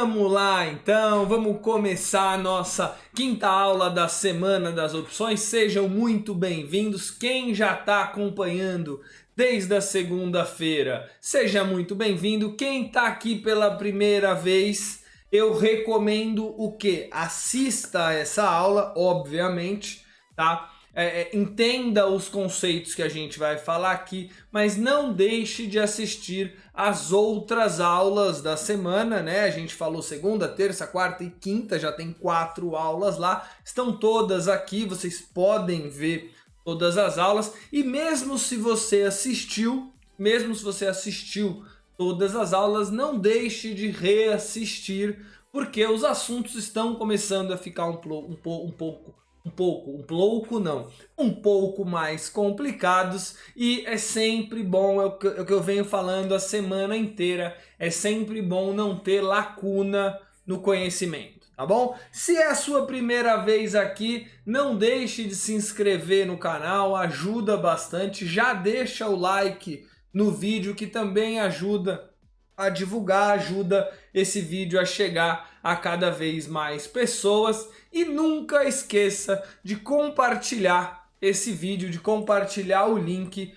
Vamos lá então, vamos começar a nossa quinta aula da semana das opções. Sejam muito bem-vindos. Quem já está acompanhando desde a segunda-feira, seja muito bem-vindo. Quem está aqui pela primeira vez, eu recomendo o quê? Assista a essa aula, obviamente, tá? Entenda os conceitos que a gente vai falar aqui, mas não deixe de assistir as outras aulas da semana, né? A gente falou segunda, terça, quarta e quinta, já tem 4 aulas lá, estão todas aqui, vocês podem ver todas as aulas, e mesmo se você assistiu todas as aulas, não deixe de reassistir, porque os assuntos estão começando a ficar um pouco mais complicados, e é sempre bom, é o que eu venho falando a semana inteira, é sempre bom não ter lacuna no conhecimento, tá bom? Se é a sua primeira vez aqui, não deixe de se inscrever no canal, ajuda bastante, já deixa o like no vídeo que também ajuda a divulgar, ajuda esse vídeo a chegar a cada vez mais pessoas, e nunca esqueça de compartilhar esse vídeo, de compartilhar o link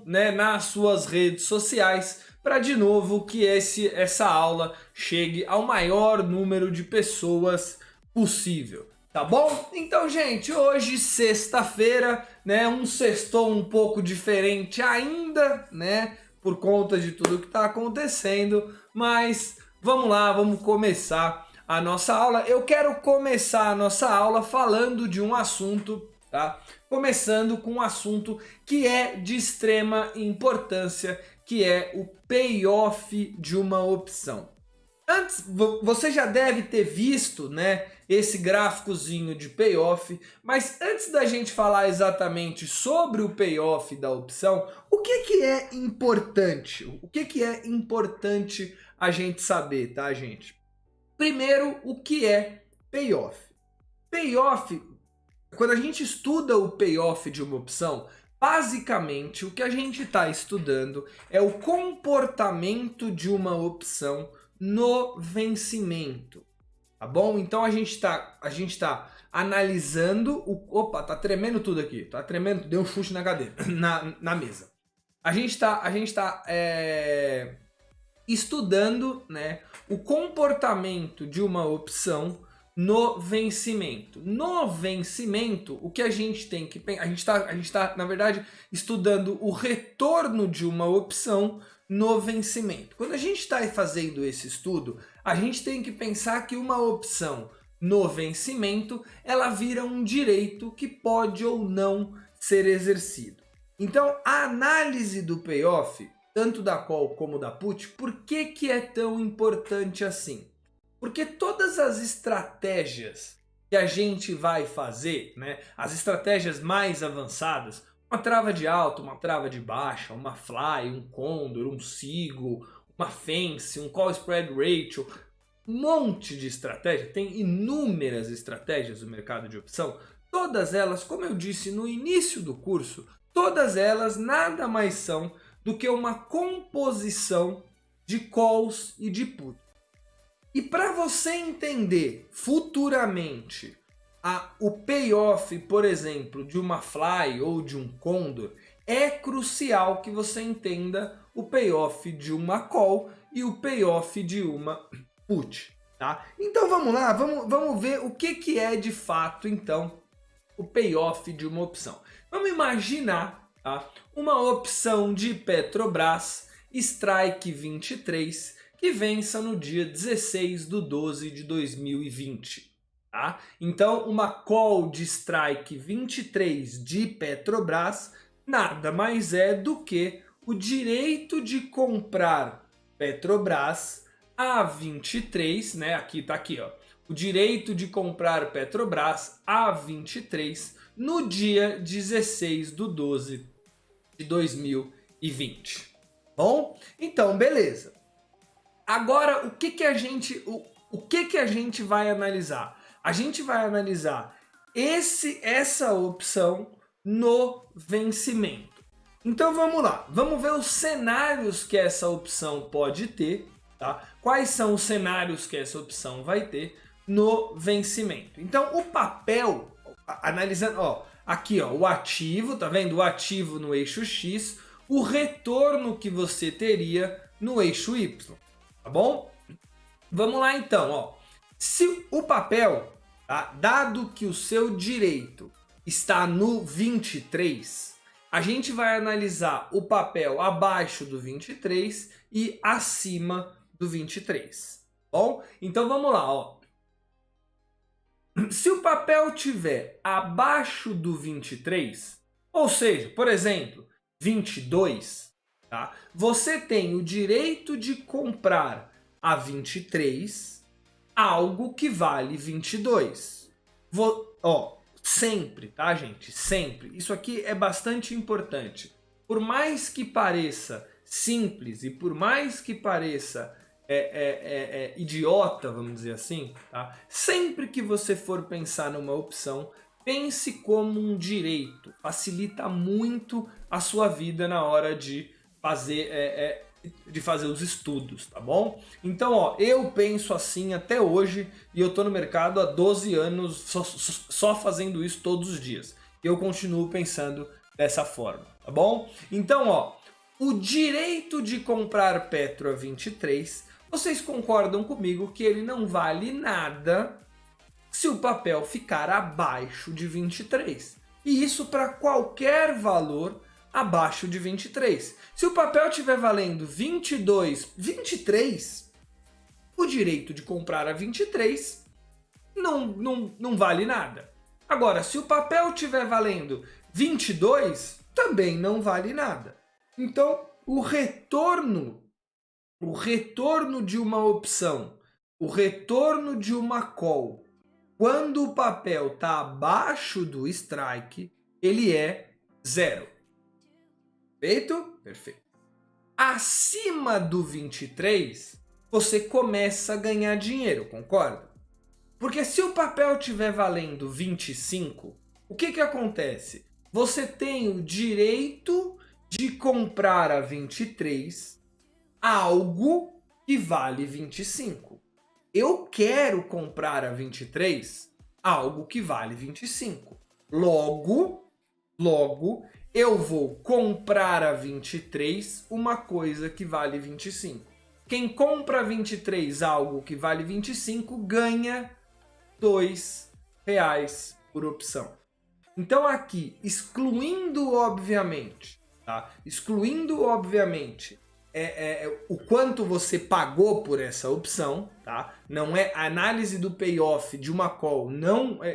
nas suas redes sociais, para de novo que essa aula chegue ao maior número de pessoas possível. Tá bom? Então, gente, hoje sexta-feira, né, um sextou um pouco diferente ainda, né, por conta de tudo que está acontecendo, mas vamos lá, vamos começar a nossa aula. Eu quero começar a nossa aula falando de um assunto, tá? Começando com um assunto que é de extrema importância, que é o payoff de uma opção. Antes, você já deve ter visto, né, esse gráficozinho de payoff, mas antes da gente falar exatamente sobre o payoff da opção, o que é importante? O que é importante a gente saber, tá, gente? Primeiro, o que é payoff? Payoff, quando a gente estuda o payoff de uma opção, basicamente o que a gente está estudando é o comportamento de uma opção no vencimento, tá bom? Então a gente tá analisando Opa, tá tremendo tudo aqui, tá tremendo, deu um chute na cadeira, na mesa. A gente tá estudando, né, o comportamento de uma opção no vencimento. No vencimento, o que a gente tem que pensar, a gente tá, na verdade, estudando o retorno de uma opção no vencimento. Quando a gente está fazendo esse estudo, a gente tem que pensar que uma opção no vencimento, ela vira um direito que pode ou não ser exercido. Então, a análise do payoff, tanto da call como da put, por que é tão importante assim? Porque todas as estratégias que a gente vai fazer, né, as estratégias mais avançadas, uma trava de alta, uma trava de baixa, uma fly, um condor, um sigo, uma fence, um call spread ratio, um monte de estratégia, tem inúmeras estratégias no mercado de opção, todas elas, como eu disse no início do curso, todas elas nada mais são do que uma composição de calls e de puts. E para você entender futuramente o payoff, por exemplo, de uma fly ou de um condor, é crucial que você entenda o payoff de uma call e o payoff de uma put, tá? Então vamos lá, vamos ver o que é de fato então o payoff de uma opção. Vamos imaginar, tá, uma opção de Petrobras Strike 23 que vença no dia 16/12/2020. Tá? Então, uma call de Strike 23 de Petrobras nada mais é do que o direito de comprar Petrobras a 23, né? Aqui tá aqui, ó. O direito de comprar Petrobras a 23 no dia 16/12/2020. Bom, então beleza. Agora, o que a gente vai analisar? A gente vai analisar essa opção no vencimento. Então vamos lá, vamos ver os cenários que essa opção pode ter tá? Quais são os cenários que essa opção vai ter no vencimento? Então, o papel, analisando, ó, aqui, ó, o ativo, tá vendo? O ativo no eixo X, o retorno que você teria no eixo Y, tá bom? Vamos lá então, ó. Se o papel, tá, dado que o seu direito está no 23, a gente vai analisar o papel abaixo do 23 e acima do 23, bom? Então vamos lá, ó. Se o papel tiver abaixo do 23, ou seja, por exemplo, 22, tá? Você tem o direito de comprar a 23 algo que vale 22. Ó, sempre, tá, gente? Sempre. Isso aqui é bastante importante. Por mais que pareça simples e por mais que pareça idiota, vamos dizer assim, tá? Sempre que você for pensar numa opção, pense como um direito. Facilita muito a sua vida na hora de fazer os estudos, tá bom? Então, ó, eu penso assim até hoje e eu tô no mercado há 12 anos só fazendo isso todos os dias. Eu continuo pensando dessa forma, tá bom? Então, ó, o direito de comprar Petro a 23, vocês concordam comigo que ele não vale nada se o papel ficar abaixo de 23. E isso para qualquer valor abaixo de 23. Se o papel estiver valendo 22, 23, o direito de comprar a 23 não vale nada. Agora, se o papel estiver valendo 22, também não vale nada. Então, o retorno de uma opção, o retorno de uma call, quando o papel está abaixo do strike, ele é 0. Perfeito? Perfeito. Acima do 23, você começa a ganhar dinheiro, concorda? Porque se o papel estiver valendo 25, o que acontece? Você tem o direito de comprar a 23 algo que vale 25. Eu quero comprar a 23 algo que vale 25. Logo, eu vou comprar a 23 uma coisa que vale 25. Quem compra a 23 algo que vale 25 ganha R$2 por opção. Então aqui, excluindo obviamente, tá? Excluindo obviamente o quanto você pagou por essa opção, tá? Não é a análise do payoff de uma call,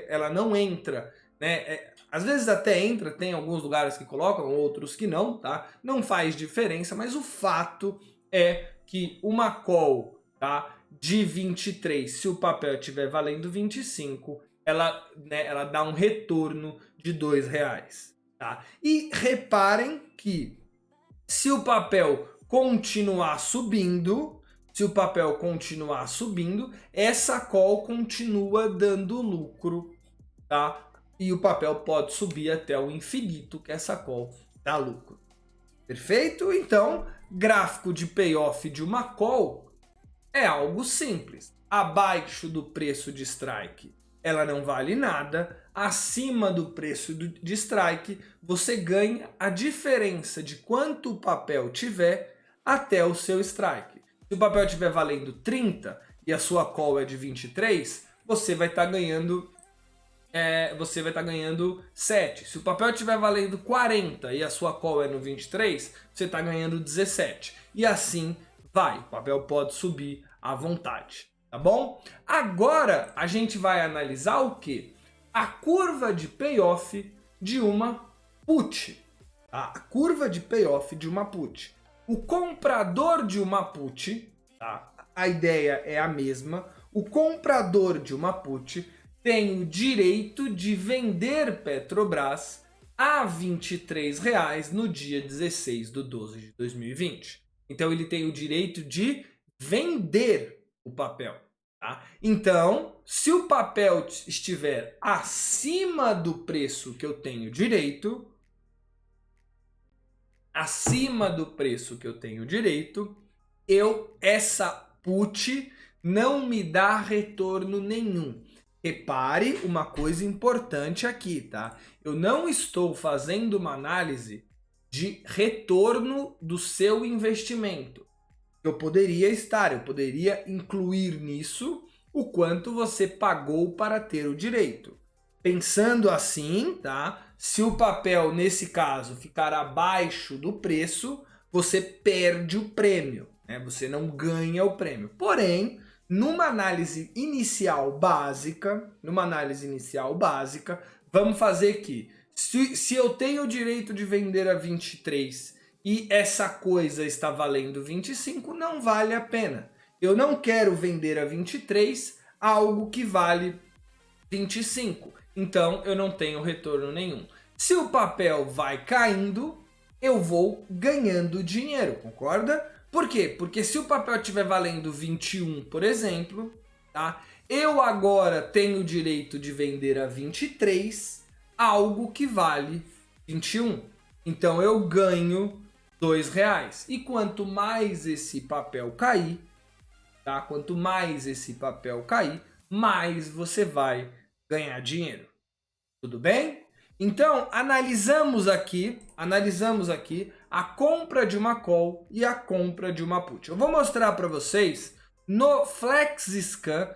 ela não entra, né? Às vezes até entra, tem alguns lugares que colocam, outros que não, tá? Não faz diferença, mas o fato é que uma call, tá, de 23, se o papel estiver valendo 25, ela dá um retorno de R$2, tá? E reparem que se o papel continuar subindo, essa call continua dando lucro, tá? E o papel pode subir até o infinito que essa call dá lucro. Perfeito? Então, gráfico de payoff de uma call é algo simples. Abaixo do preço de strike, ela não vale nada. Acima do preço de strike, você ganha a diferença de quanto o papel tiver até o seu strike. Se o papel estiver valendo 30 e a sua call é de 23, você vai estar ganhando 7. Se o papel estiver valendo 40 e a sua call é no 23, você está ganhando 17. E assim vai. O papel pode subir à vontade, tá bom? Agora a gente vai analisar o quê? A curva de payoff de uma put. Tá? A curva de payoff de uma put. O comprador de uma put, tá? A ideia é a mesma. O comprador de uma put tem o direito de vender Petrobras a R$23 no dia 16 de 12 de 2020. Então ele tem o direito de vender o papel. Tá? Então, se o papel estiver acima do preço que eu tenho direito, essa put não me dá retorno nenhum. Repare uma coisa importante aqui, tá? Eu não estou fazendo uma análise de retorno do seu investimento. Eu poderia incluir nisso o quanto você pagou para ter o direito. Pensando assim, tá? Se o papel, nesse caso, ficar abaixo do preço, você perde o prêmio, né? Você não ganha o prêmio. Porém, numa análise inicial básica, vamos fazer aqui. Se eu tenho o direito de vender a 23 e essa coisa está valendo 25, não vale a pena. Eu não quero vender a 23 algo que vale 25. Então, eu não tenho retorno nenhum. Se o papel vai caindo, eu vou ganhando dinheiro, concorda? Por quê? Porque se o papel estiver valendo 21, por exemplo, tá? Eu agora tenho o direito de vender a 23 algo que vale 21. Então, eu ganho R$2. E quanto mais esse papel cair, tá? Quanto mais esse papel cair, mais você vai ganhar dinheiro. Tudo bem? Então, analisamos aqui a compra de uma call e a compra de uma put. Eu vou mostrar para vocês no FlexScan,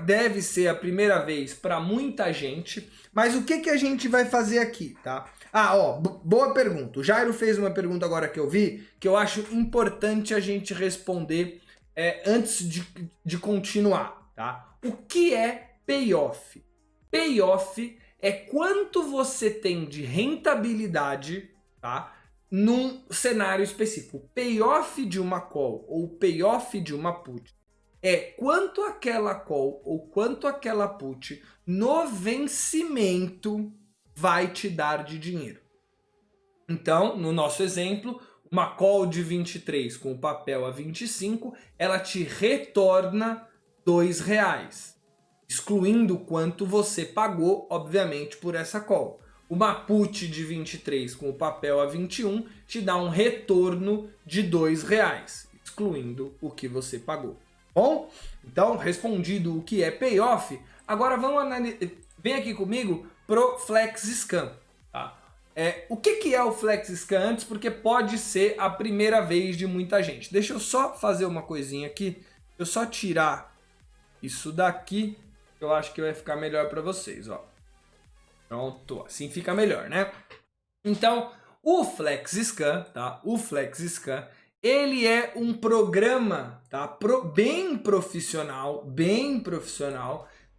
deve ser a primeira vez para muita gente, mas o que a gente vai fazer aqui, tá? Boa pergunta. O Jairo fez uma pergunta agora que eu vi, que eu acho importante a gente responder antes de continuar, tá? O que é payoff? Payoff é quanto você tem de rentabilidade, tá? Num cenário específico. O payoff de uma call ou payoff de uma put é quanto aquela call ou quanto aquela put no vencimento vai te dar de dinheiro. Então, no nosso exemplo, uma call de 23 com o papel a 25, ela te retorna R$2, excluindo quanto você pagou, obviamente, por essa call. Uma put de 23 com o papel a 21 te dá um retorno de R$2, excluindo o que você pagou. Bom, então, respondido o que é payoff, agora vamos analisar. Vem aqui comigo pro FlexScan. Tá? O que é o FlexScan antes? Porque pode ser a primeira vez de muita gente. Deixa eu só fazer uma coisinha aqui. Deixa eu só tirar isso daqui. Eu acho que vai ficar melhor para vocês, ó. Pronto, assim fica melhor, né? Então, o FlexScan, tá? O FlexScan, ele é um programa, tá? Bem profissional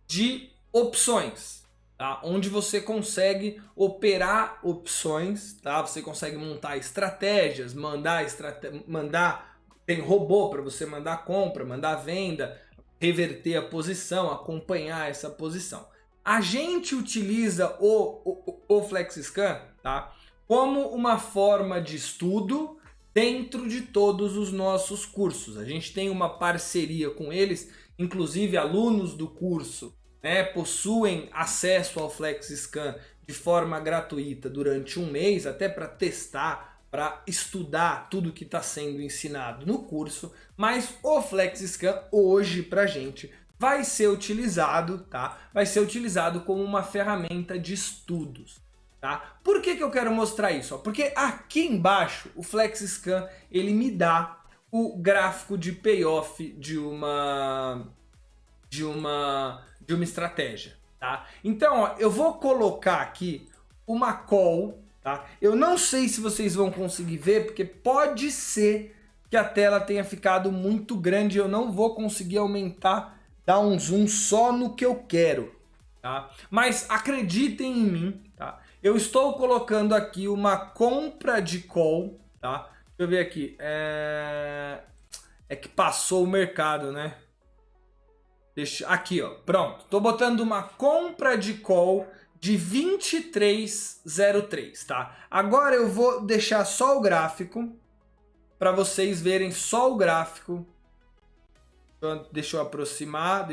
de opções, tá? Onde você consegue operar opções, tá? Você consegue montar estratégias, tem robô para você mandar compra, mandar venda, reverter a posição, acompanhar essa posição. A gente utiliza o FlexScan, tá? Como uma forma de estudo dentro de todos os nossos cursos. A gente tem uma parceria com eles, inclusive alunos do curso, né, possuem acesso ao FlexScan de forma gratuita durante um mês, até para testar, para estudar tudo que está sendo ensinado no curso, mas o FlexScan hoje pra gente vai ser utilizado, tá? Vai ser utilizado como uma ferramenta de estudos, tá? Por que eu quero mostrar isso? Porque aqui embaixo o FlexScan ele me dá o gráfico de payoff de uma estratégia, tá? Então, ó, eu vou colocar aqui uma call, tá? Eu não sei se vocês vão conseguir ver, porque pode ser que a tela tenha ficado muito grande, eu não vou conseguir aumentar, dar um zoom só no que eu quero, tá? Mas acreditem em mim, tá? Eu estou colocando aqui uma compra de call, tá? Deixa eu ver aqui, é que passou o mercado, né? Aqui, ó, pronto. Tô botando uma compra de call de 23,03, tá? Agora eu vou deixar só o gráfico para vocês verem só o gráfico. Então, deixa eu aproximar.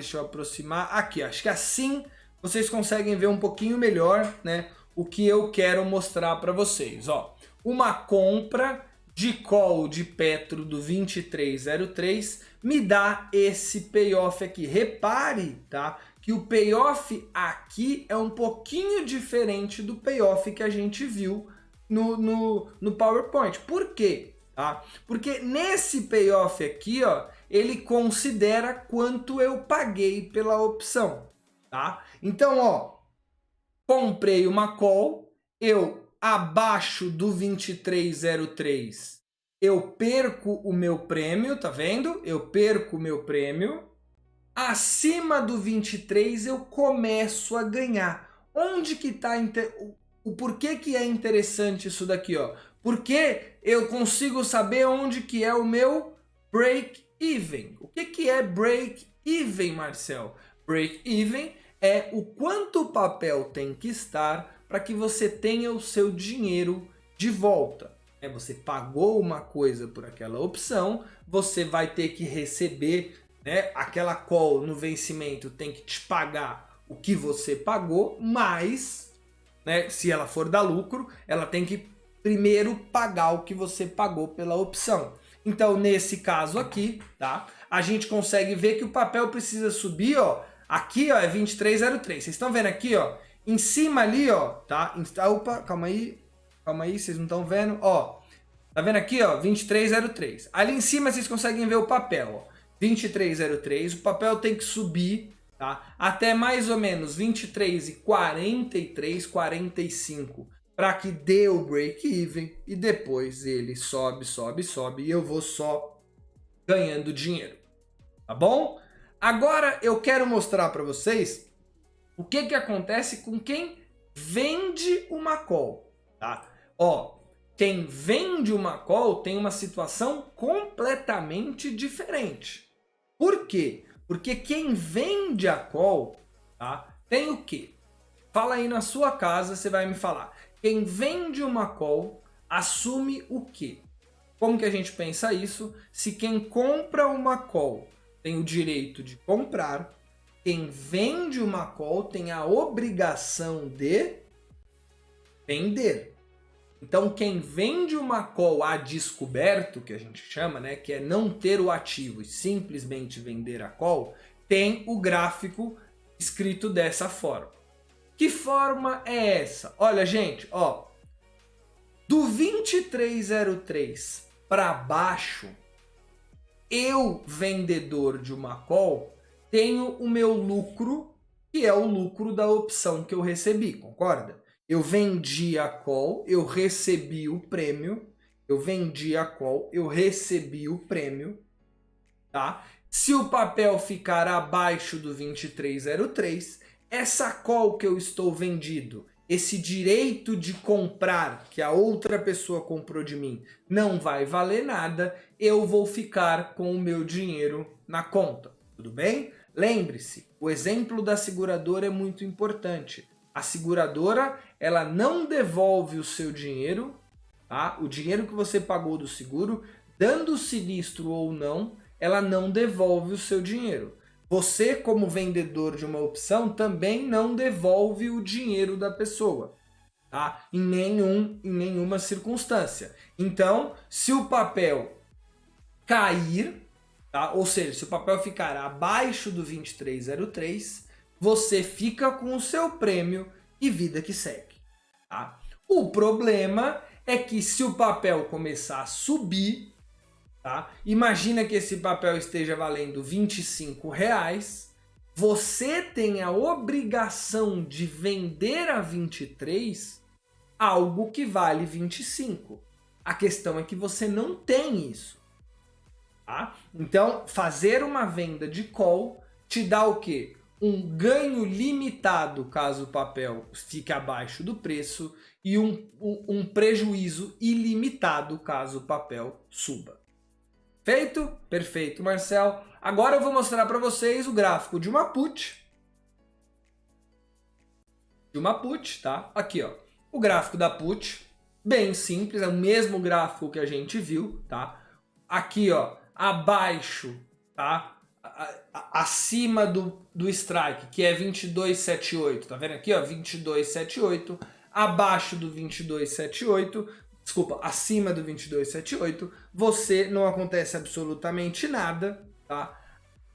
Aqui, acho que assim vocês conseguem ver um pouquinho melhor, né, o que eu quero mostrar para vocês, ó. Uma compra de call de Petro do 2303 me dá esse payoff aqui. Repare, tá, que o payoff aqui é um pouquinho diferente do payoff que a gente viu no PowerPoint. Por quê? Tá? Porque nesse payoff aqui, ó, ele considera quanto eu paguei pela opção. Tá? Então, ó, comprei uma call, eu abaixo do 2303, eu perco o meu prêmio, tá vendo? Eu perco o meu prêmio. Acima do 23 eu começo a ganhar. Onde que tá o porquê que é interessante isso daqui, ó? Porque eu consigo saber onde que é o meu break even. O que que é break even, Marcel? Break even é o quanto o papel tem que estar para que você tenha o seu dinheiro de volta. Você pagou uma coisa por aquela opção, você vai ter que receber, né, aquela call no vencimento tem que te pagar o que você pagou, mas, né, se ela for dar lucro, ela tem que primeiro pagar o que você pagou pela opção. Então, nesse caso aqui, tá, a gente consegue ver que o papel precisa subir, ó, aqui, ó, é 2303. Vocês estão vendo aqui, ó, em cima ali, ó, tá? Opa, calma aí, vocês não estão vendo, ó. Tá vendo aqui, ó, 2303. Ali em cima vocês conseguem ver o papel, ó. 2303, o papel tem que subir, tá? Até mais ou menos 23,43, 45, para que dê o break even e depois ele sobe, sobe, sobe e eu vou só ganhando dinheiro. Tá bom? Agora eu quero mostrar para vocês o que que acontece com quem vende uma call, tá? Ó, quem vende uma call tem uma situação completamente diferente. Por quê? Porque quem vende a call, tá, tem o quê? Fala aí na sua casa, você vai me falar. Quem vende uma call assume o quê? Como que a gente pensa isso? Se quem compra uma call tem o direito de comprar, quem vende uma call tem a obrigação de vender. Então, quem vende uma call a descoberto, que a gente chama, né, que é não ter o ativo e simplesmente vender a call, tem o gráfico escrito dessa forma. Que forma é essa? Olha, gente, ó, do 2303 para baixo, eu, vendedor de uma call, tenho o meu lucro, que é o lucro da opção que eu recebi, concorda? Eu vendi a call, eu recebi o prêmio. Eu vendi a call, eu recebi o prêmio. Tá? Se o papel ficar abaixo do 2303, essa call que eu estou vendido, esse direito de comprar que a outra pessoa comprou de mim, não vai valer nada, eu vou ficar com o meu dinheiro na conta. Tudo bem? Lembre-se, o exemplo da seguradora é muito importante. A seguradora, ela não devolve o seu dinheiro, tá? O dinheiro que você pagou do seguro, dando sinistro ou não, ela não devolve o seu dinheiro. Você, como vendedor de uma opção, também não devolve o dinheiro da pessoa, tá? Em nenhuma circunstância. Então, se o papel cair, tá? Ou seja, se o papel ficar abaixo do 2303, você fica com o seu prêmio e vida que segue. Tá? O problema é que se o papel começar a subir, tá? Imagina que esse papel esteja valendo R$25, você tem a obrigação de vender a 23 algo que vale 25. A questão é que você não tem isso. Tá? Então, fazer uma venda de call te dá o quê? Um ganho limitado caso o papel fique abaixo do preço e um prejuízo ilimitado caso o papel suba. Feito? Perfeito, Marcel. Agora eu vou mostrar para vocês o gráfico de uma put. Tá? Aqui, ó. O gráfico da put, bem simples, é o mesmo gráfico que a gente viu, tá? Aqui, ó, abaixo, tá? Acima do strike, que é 22,78, tá vendo aqui, ó, 22,78, abaixo do 22,78, desculpa, acima do 22,78, você não acontece absolutamente nada, tá?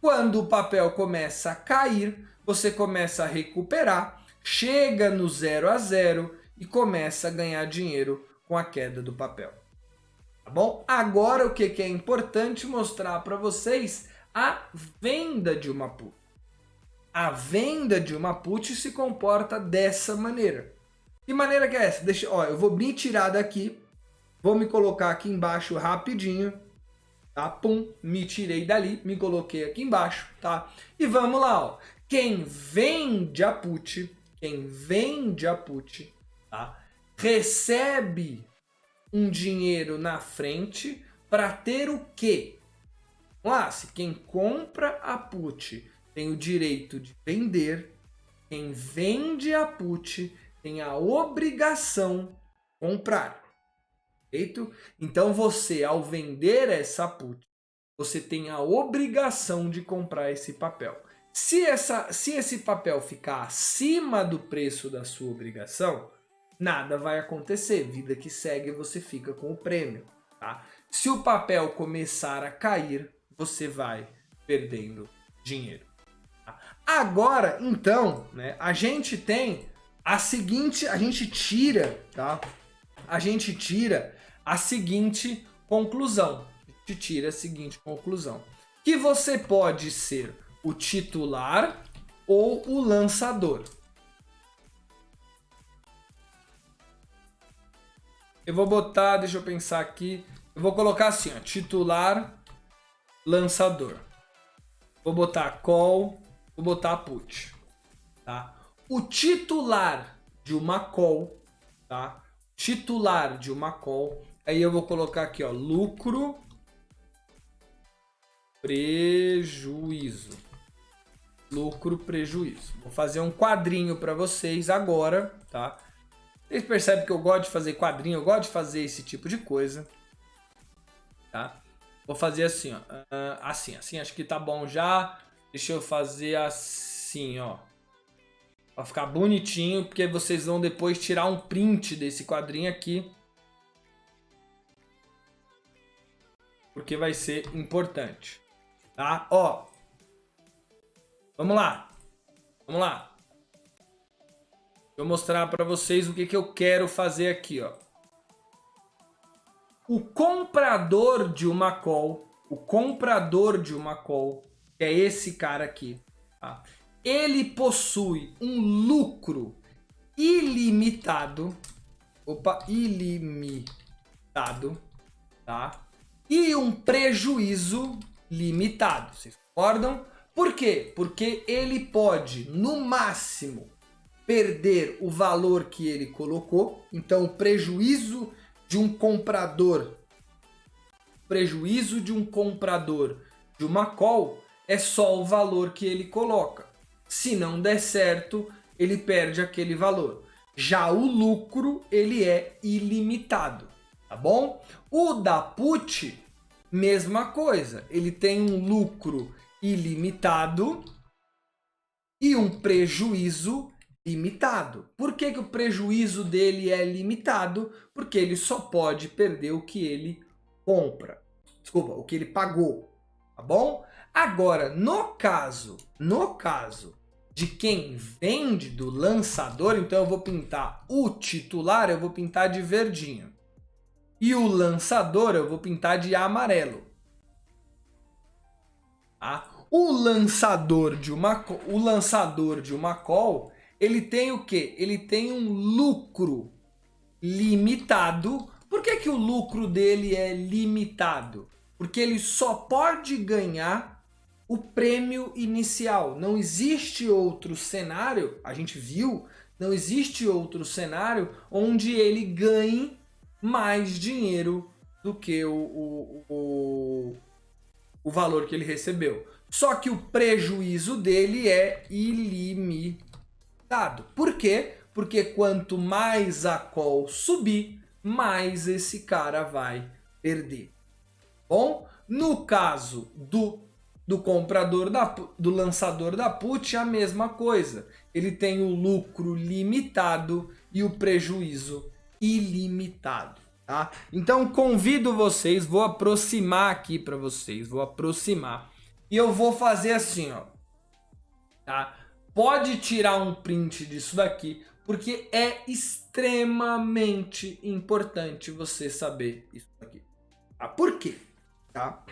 Quando o papel começa a cair, você começa a recuperar, chega no 0 a 0 e começa a ganhar dinheiro com a queda do papel. Tá bom? Agora o que é importante mostrar para vocês a venda de uma put. A venda de uma put se comporta dessa maneira. Que maneira que é essa? Deixa, ó, eu vou me tirar daqui, vou me colocar aqui embaixo rapidinho, tá? Pum, me tirei dali, me coloquei aqui embaixo, tá? E vamos lá, ó. Quem vende a put, tá? Recebe um dinheiro na frente para ter o quê? Vamos lá, se quem compra a put tem o direito de vender, quem vende a put tem a obrigação de comprar. Perfeito? Então você, ao vender essa put, você tem a obrigação de comprar esse papel. Se esse papel ficar acima do preço da sua obrigação, nada vai acontecer. Vida que segue, você fica com o prêmio. Tá? Se o papel começar a cair, você vai perdendo dinheiro. Tá? Agora, então, né, a gente tem a seguinte, a gente tira a seguinte conclusão. Que você pode ser o titular ou o lançador. Eu vou botar, deixa eu pensar aqui, eu vou colocar assim, ó, titular, lançador. Vou botar call, vou botar put, tá? O titular de uma call, tá? Titular de uma call, aí eu vou colocar aqui, ó, lucro, prejuízo. Lucro, prejuízo. Vou fazer um quadrinho para vocês agora, tá? Vocês percebem que eu gosto de fazer quadrinho, eu gosto de fazer esse tipo de coisa, tá? Vou fazer assim, ó, assim acho que tá bom já. Deixa eu fazer assim, ó, pra ficar bonitinho, porque vocês vão depois tirar um print desse quadrinho aqui, porque vai ser importante, tá? Ó, vamos lá. Vou mostrar para vocês o que eu quero fazer aqui, ó. O comprador de uma call, que é esse cara aqui, tá? Ele possui um lucro ilimitado, tá? E um prejuízo limitado. Vocês concordam? Por quê? Porque ele pode, no máximo, perder o valor que ele colocou. Então, o prejuízo de um comprador de uma call é só o valor que ele coloca. Se não der certo, ele perde aquele valor. Já o lucro, ele é ilimitado, tá bom? O da put, mesma coisa. Ele tem um lucro ilimitado e um prejuízo limitado. Por que o prejuízo dele é limitado? Porque ele só pode perder o que ele compra. Desculpa, o que ele pagou, tá bom? Agora, no caso de quem vende, do lançador, então eu vou pintar o titular, eu vou pintar de verdinho. E o lançador eu vou pintar de amarelo. Tá? O lançador de uma call, ele tem o quê? Ele tem um lucro limitado. Por que o lucro dele é limitado? Porque ele só pode ganhar o prêmio inicial. Não existe outro cenário, a gente viu, não existe outro cenário onde ele ganhe mais dinheiro do que o valor que ele recebeu. Só que o prejuízo dele é ilimitado. Por quê? Porque quanto mais a call subir, mais esse cara vai perder. Bom, no caso do comprador do lançador da put, a mesma coisa. Ele tem o lucro limitado e o prejuízo ilimitado. tá? Então convido vocês, vou aproximar aqui para vocês, vou aproximar. E eu vou fazer assim, ó, tá? Pode tirar um print disso daqui, porque é extremamente importante você saber isso aqui. Tá? Por quê? Tá?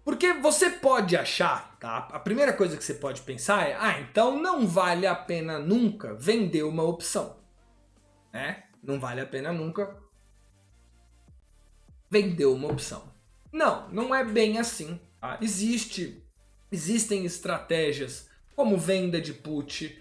Porque você pode achar, tá? A primeira coisa que você pode pensar é, então não vale a pena nunca vender uma opção, né? Não vale a pena nunca vender uma opção. Não, não é bem assim, tá? Existem estratégias como venda de put,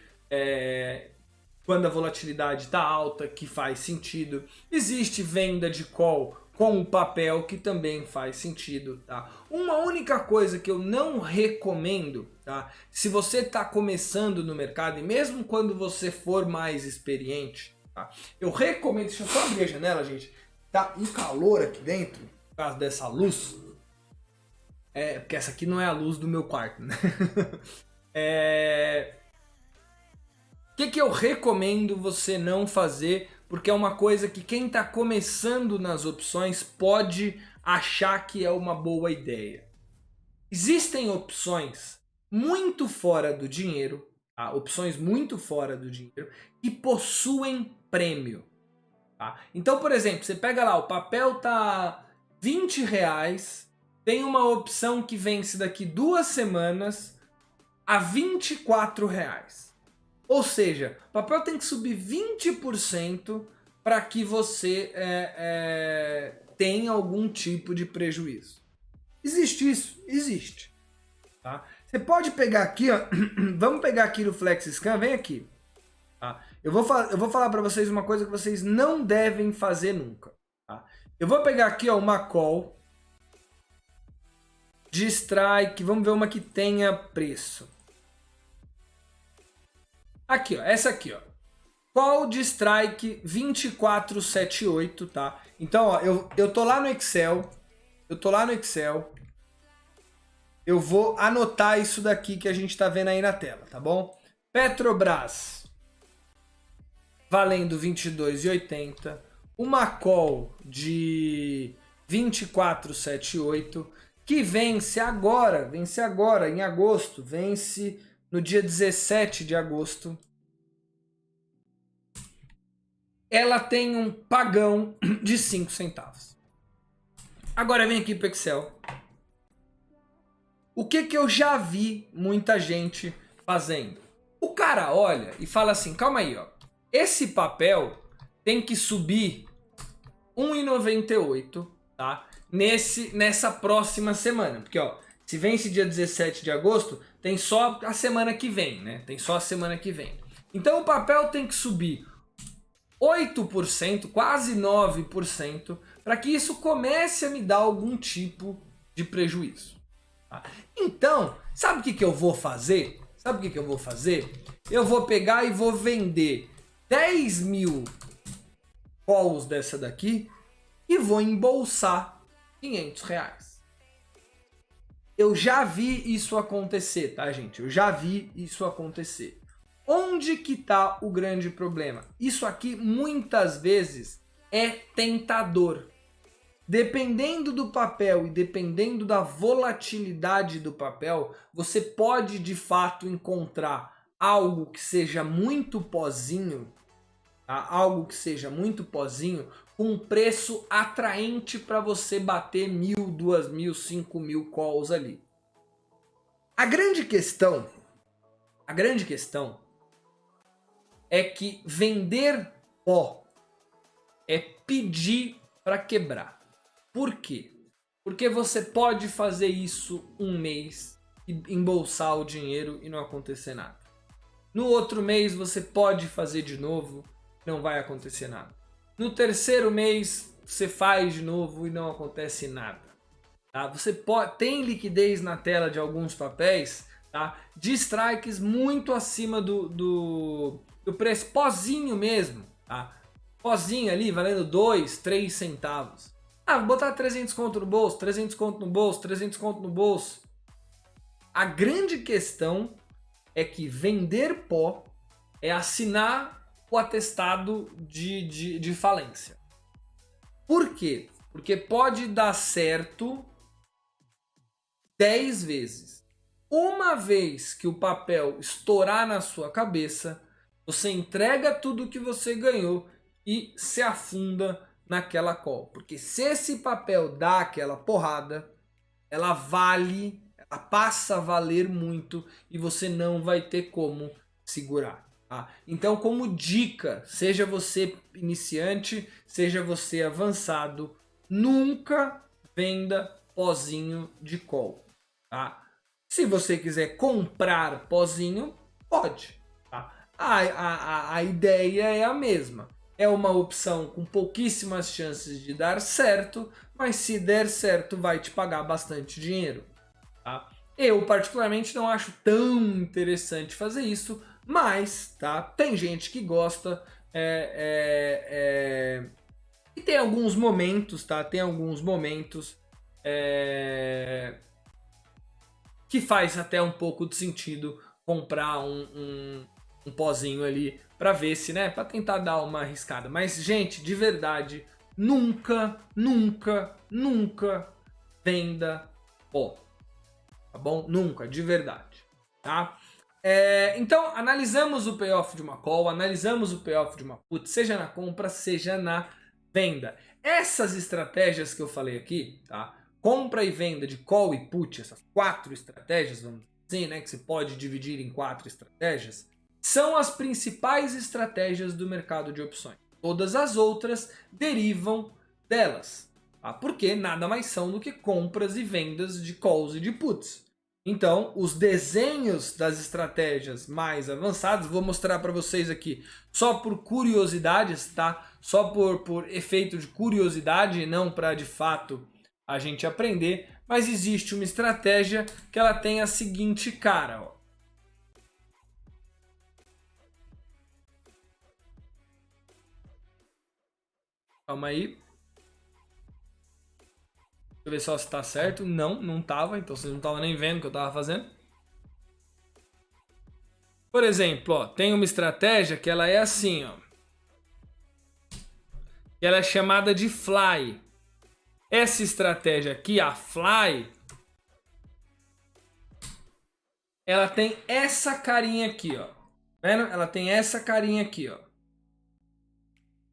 quando a volatilidade está alta, que faz sentido. Existe venda de call com o papel, que também faz sentido, tá? Uma única coisa que eu não recomendo, tá? Se você está começando no mercado, e mesmo quando você for mais experiente, tá? Eu recomendo, deixa eu só abrir a janela, gente. Tá um calor aqui dentro, por causa dessa luz. Porque essa aqui não é a luz do meu quarto, né? O que eu recomendo você não fazer, porque é uma coisa que quem está começando nas opções pode achar que é uma boa ideia. Existem opções muito fora do dinheiro, tá? Opções muito fora do dinheiro, que possuem prêmio. Tá? Então, por exemplo, você pega lá, o papel tá R$20, tem uma opção que vence daqui 2 semanas a R$24. Ou seja, o papel tem que subir 20% para que você tenha algum tipo de prejuízo. Existe isso? Existe. Tá? Você pode pegar aqui, ó, vamos pegar aqui no FlexScan, vem aqui. Tá? Eu vou falar para vocês uma coisa que vocês não devem fazer nunca. Tá? Eu vou pegar aqui, ó, uma call de strike, vamos ver uma que tenha preço. Aqui, ó, essa aqui, ó. Call de strike 2478, tá? Então, ó, eu tô lá no Excel. Eu vou anotar isso daqui que a gente tá vendo aí na tela, tá bom? Petrobras valendo 22,80. Uma call de 2478 que vence agora em agosto, vence no dia 17 de agosto. Ela tem um pagão de 5 centavos. Agora vem aqui para o Excel. O que eu já vi muita gente fazendo? O cara olha e fala assim, calma aí, ó. Esse papel tem que subir 1,98, tá? Nessa próxima semana. Porque, ó, se vence dia 17 de agosto, tem só a semana que vem, né? Tem só a semana que vem. Então o papel tem que subir 8%, quase 9%, para que isso comece a me dar algum tipo de prejuízo. Tá? Então, sabe o que eu vou fazer? Eu vou pegar e vou vender 10 mil calls dessa daqui e vou embolsar R$500. Eu já vi isso acontecer, tá, gente? Eu já vi isso acontecer. Onde que tá o grande problema? Isso aqui muitas vezes é tentador. Dependendo do papel e dependendo da volatilidade do papel, você pode de fato encontrar algo que seja muito pozinho, tá? Algo que seja muito pozinho, com um preço atraente para você bater 1.000, 2.000, 5.000 calls ali. A grande questão é que vender pó é pedir para quebrar. Por quê? Porque você pode fazer isso um mês e embolsar o dinheiro e não acontecer nada. No outro mês você pode fazer de novo, não vai acontecer nada. No terceiro mês você faz de novo e não acontece nada. Tá? Você tem liquidez na tela de alguns papéis, tá? De strikes muito acima do preço, pozinho mesmo. Tá? Pozinho ali valendo 2, 3 centavos. Vou botar 300 conto no bolso, 300 conto no bolso, 300 conto no bolso. A grande questão é que vender pó é assinar o atestado de falência. Por quê? Porque pode dar certo 10 vezes. Uma vez que o papel estourar na sua cabeça, você entrega tudo que você ganhou e se afunda naquela call. Porque se esse papel dá aquela porrada, ela passa a valer muito e você não vai ter como segurar. Tá? Então, como dica, seja você iniciante, seja você avançado, nunca venda pozinho de call. Tá? Se você quiser comprar pozinho, pode. Tá? A ideia é a mesma. É uma opção com pouquíssimas chances de dar certo, mas se der certo vai te pagar bastante dinheiro. Tá? Eu particularmente não acho tão interessante fazer isso, mas tá, tem gente que gosta e tem alguns momentos, tá? Tem alguns momentos que faz até um pouco de sentido comprar um pozinho ali para ver se, né, para tentar dar uma arriscada. Mas, gente, de verdade, nunca venda pó. Tá bom? Nunca, de verdade. Tá? Então, analisamos o payoff de uma call, analisamos o payoff de uma put, seja na compra, seja na venda. Essas estratégias que eu falei aqui, tá? Compra e venda de call e put, essas 4 estratégias, vamos dizer, né, que você pode dividir em 4 estratégias, são as principais estratégias do mercado de opções. Todas as outras derivam delas, tá? Porque nada mais são do que compras e vendas de calls e de puts. Então, os desenhos das estratégias mais avançadas, vou mostrar para vocês aqui só por curiosidades, tá? Só por efeito de curiosidade, não para de fato a gente aprender. Mas existe uma estratégia que ela tem a seguinte cara, ó. Calma aí. Deixa eu ver só se está certo. Não, não estava. Então vocês não estavam nem vendo o que eu estava fazendo. Por exemplo, ó, tem uma estratégia que ela é assim, ó. Ela é chamada de fly. Essa estratégia aqui, a fly, ela tem essa carinha aqui, ó. Vendo? Ela tem essa carinha aqui, ó.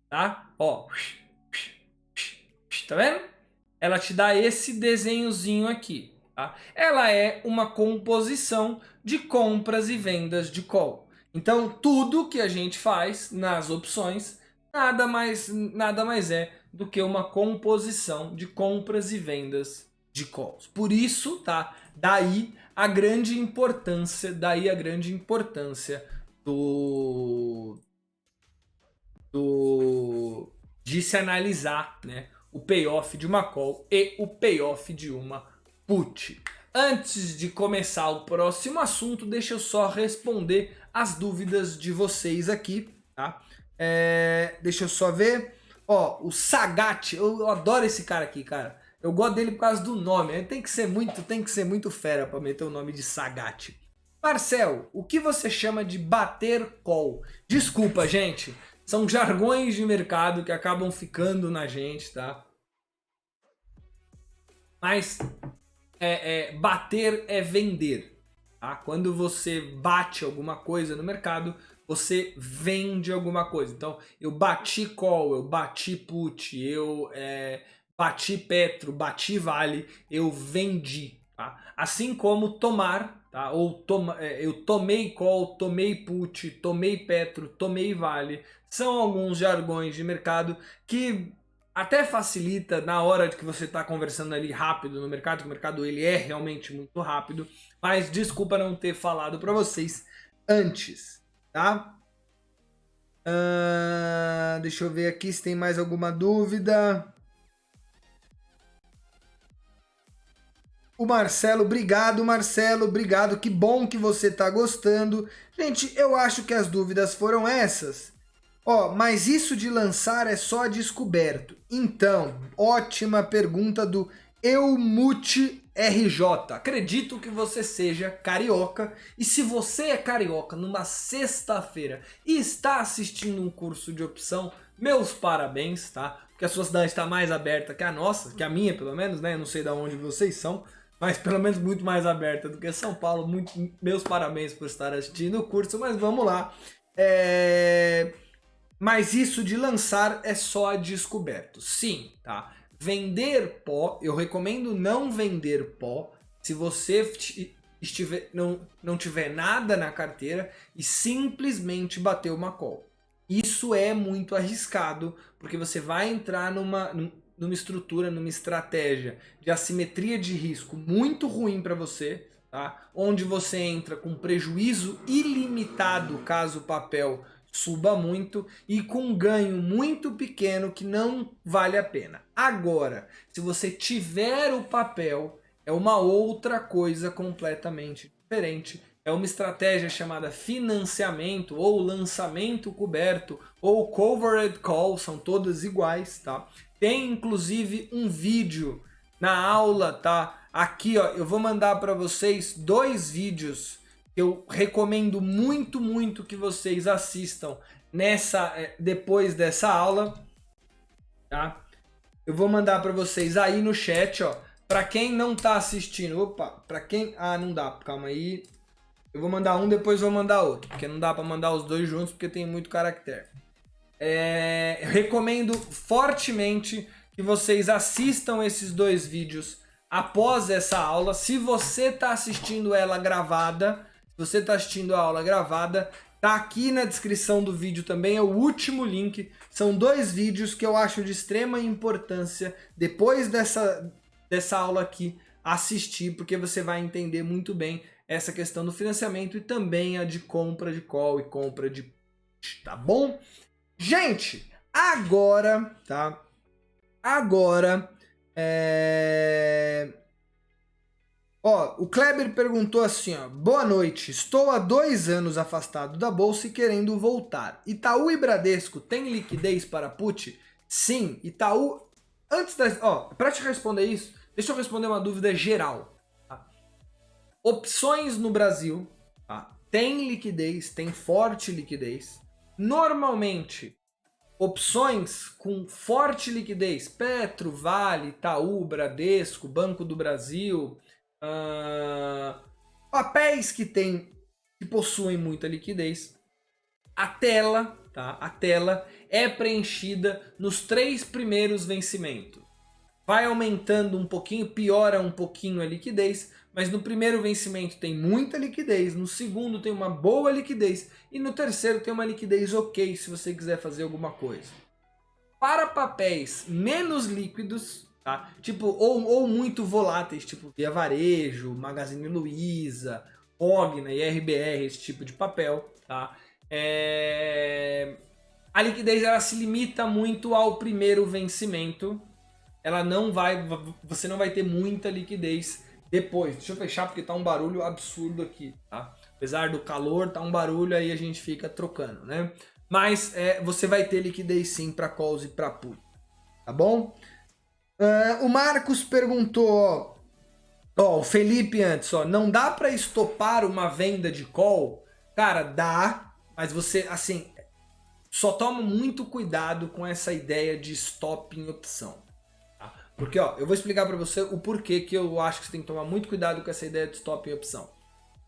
Tá? Ó. Tá vendo? Ela te dá esse desenhozinho aqui. Tá? Ela é uma composição de compras e vendas de call. Então, tudo que a gente faz nas opções nada mais é do que uma composição de compras e vendas de calls. Por isso, tá? Daí a grande importância, de se analisar, né, o payoff de uma call e o payoff de uma put. Antes de começar o próximo assunto, deixa eu só responder as dúvidas de vocês aqui, tá? Deixa eu só ver. Ó, o Sagat, eu adoro esse cara aqui, cara. Eu gosto dele por causa do nome. Tem que ser muito fera para meter o nome de Sagat. Marcel, o que você chama de bater call? Desculpa, gente. São jargões de mercado que acabam ficando na gente, tá? Mas bater é vender, tá? Quando você bate alguma coisa no mercado, você vende alguma coisa. Então, eu bati call, eu bati put, eu bati Petro, bati Vale, eu vendi, tá? Assim como tomar, tá? Eu tomei call, tomei put, tomei Petro, tomei Vale. São alguns jargões de mercado que até facilita na hora de que você está conversando ali rápido no mercado, que o mercado ele é realmente muito rápido, mas desculpa não ter falado para vocês antes, tá? Deixa eu ver aqui se tem mais alguma dúvida. O Marcelo, obrigado Marcelo, obrigado, que bom que você tá gostando. Gente, eu acho que as dúvidas foram essas. Ó, mas isso de lançar é só descoberto. Então, ótima pergunta do Eumute RJ. Acredito que você seja carioca. E se você é carioca numa sexta-feira e está assistindo um curso de opção, meus parabéns, tá? Porque a sua cidade está mais aberta que a nossa, que a minha pelo menos, né? Eu não sei de onde vocês são, mas pelo menos muito mais aberta do que São Paulo. Meus parabéns por estar assistindo o curso, mas vamos lá. Mas isso de lançar é só a descoberto. Sim, tá? Vender pó, eu recomendo não vender pó se você não tiver nada na carteira e simplesmente bater uma call. Isso é muito arriscado, porque você vai entrar numa estrutura, numa estratégia de assimetria de risco muito ruim para você, tá? Onde você entra com prejuízo ilimitado caso o papel suba muito e com um ganho muito pequeno que não vale a pena. Agora, se você tiver o papel, é uma outra coisa completamente diferente. É uma estratégia chamada financiamento ou lançamento coberto ou covered call, são todas iguais, tá? Tem inclusive um vídeo na aula, tá? Aqui, ó, eu vou mandar para vocês 2 vídeos que eu recomendo muito, muito que vocês assistam depois dessa aula, tá? Eu vou mandar para vocês aí no chat, ó. Para quem não tá assistindo, para quem, não dá, calma aí. Eu vou mandar um, depois vou mandar outro, porque não dá para mandar os 2 juntos, porque tem muito caractere. Eu recomendo fortemente que vocês assistam esses 2 vídeos após essa aula. Se você tá assistindo ela gravada, a aula gravada, tá aqui na descrição do vídeo também, é o último link. São 2 vídeos que eu acho de extrema importância, depois dessa aula aqui, assistir, porque você vai entender muito bem essa questão do financiamento e também a de compra de call e compra de put, tá bom? Gente, agora, tá? Agora, o Kleber perguntou assim, ó: boa noite, estou há 2 anos afastado da bolsa e querendo voltar. Itaú e Bradesco têm liquidez para put? Sim, Itaú... para te responder isso, deixa eu responder uma dúvida geral. Tá? Opções no Brasil, tá? Tem liquidez, tem forte liquidez. Normalmente, opções com forte liquidez, Petro, Vale, Itaú, Bradesco, Banco do Brasil... papéis que possuem muita liquidez, a tela, tá? A tela é preenchida nos 3 primeiros vencimentos. Vai aumentando um pouquinho, piora um pouquinho a liquidez, mas no primeiro vencimento tem muita liquidez, no segundo tem uma boa liquidez e no terceiro tem uma liquidez ok se você quiser fazer alguma coisa. Para papéis menos líquidos, tá? Tipo, ou muito voláteis, tipo Via Varejo, Magazine Luiza, Cogna e RBR, esse tipo de papel, tá? A liquidez ela se limita muito ao primeiro vencimento. Você não vai ter muita liquidez depois. Deixa eu fechar porque tá um barulho absurdo aqui, tá? Apesar do calor, tá um barulho, aí a gente fica trocando, né? Mas você vai ter liquidez sim para calls e para put, tá bom? O Marcos perguntou, o Felipe antes, não dá para estopar uma venda de call? Cara, dá, mas você, assim, só toma muito cuidado com essa ideia de stop em opção. Tá? Porque, eu vou explicar para você o porquê que eu acho que você tem que tomar muito cuidado com essa ideia de stop em opção.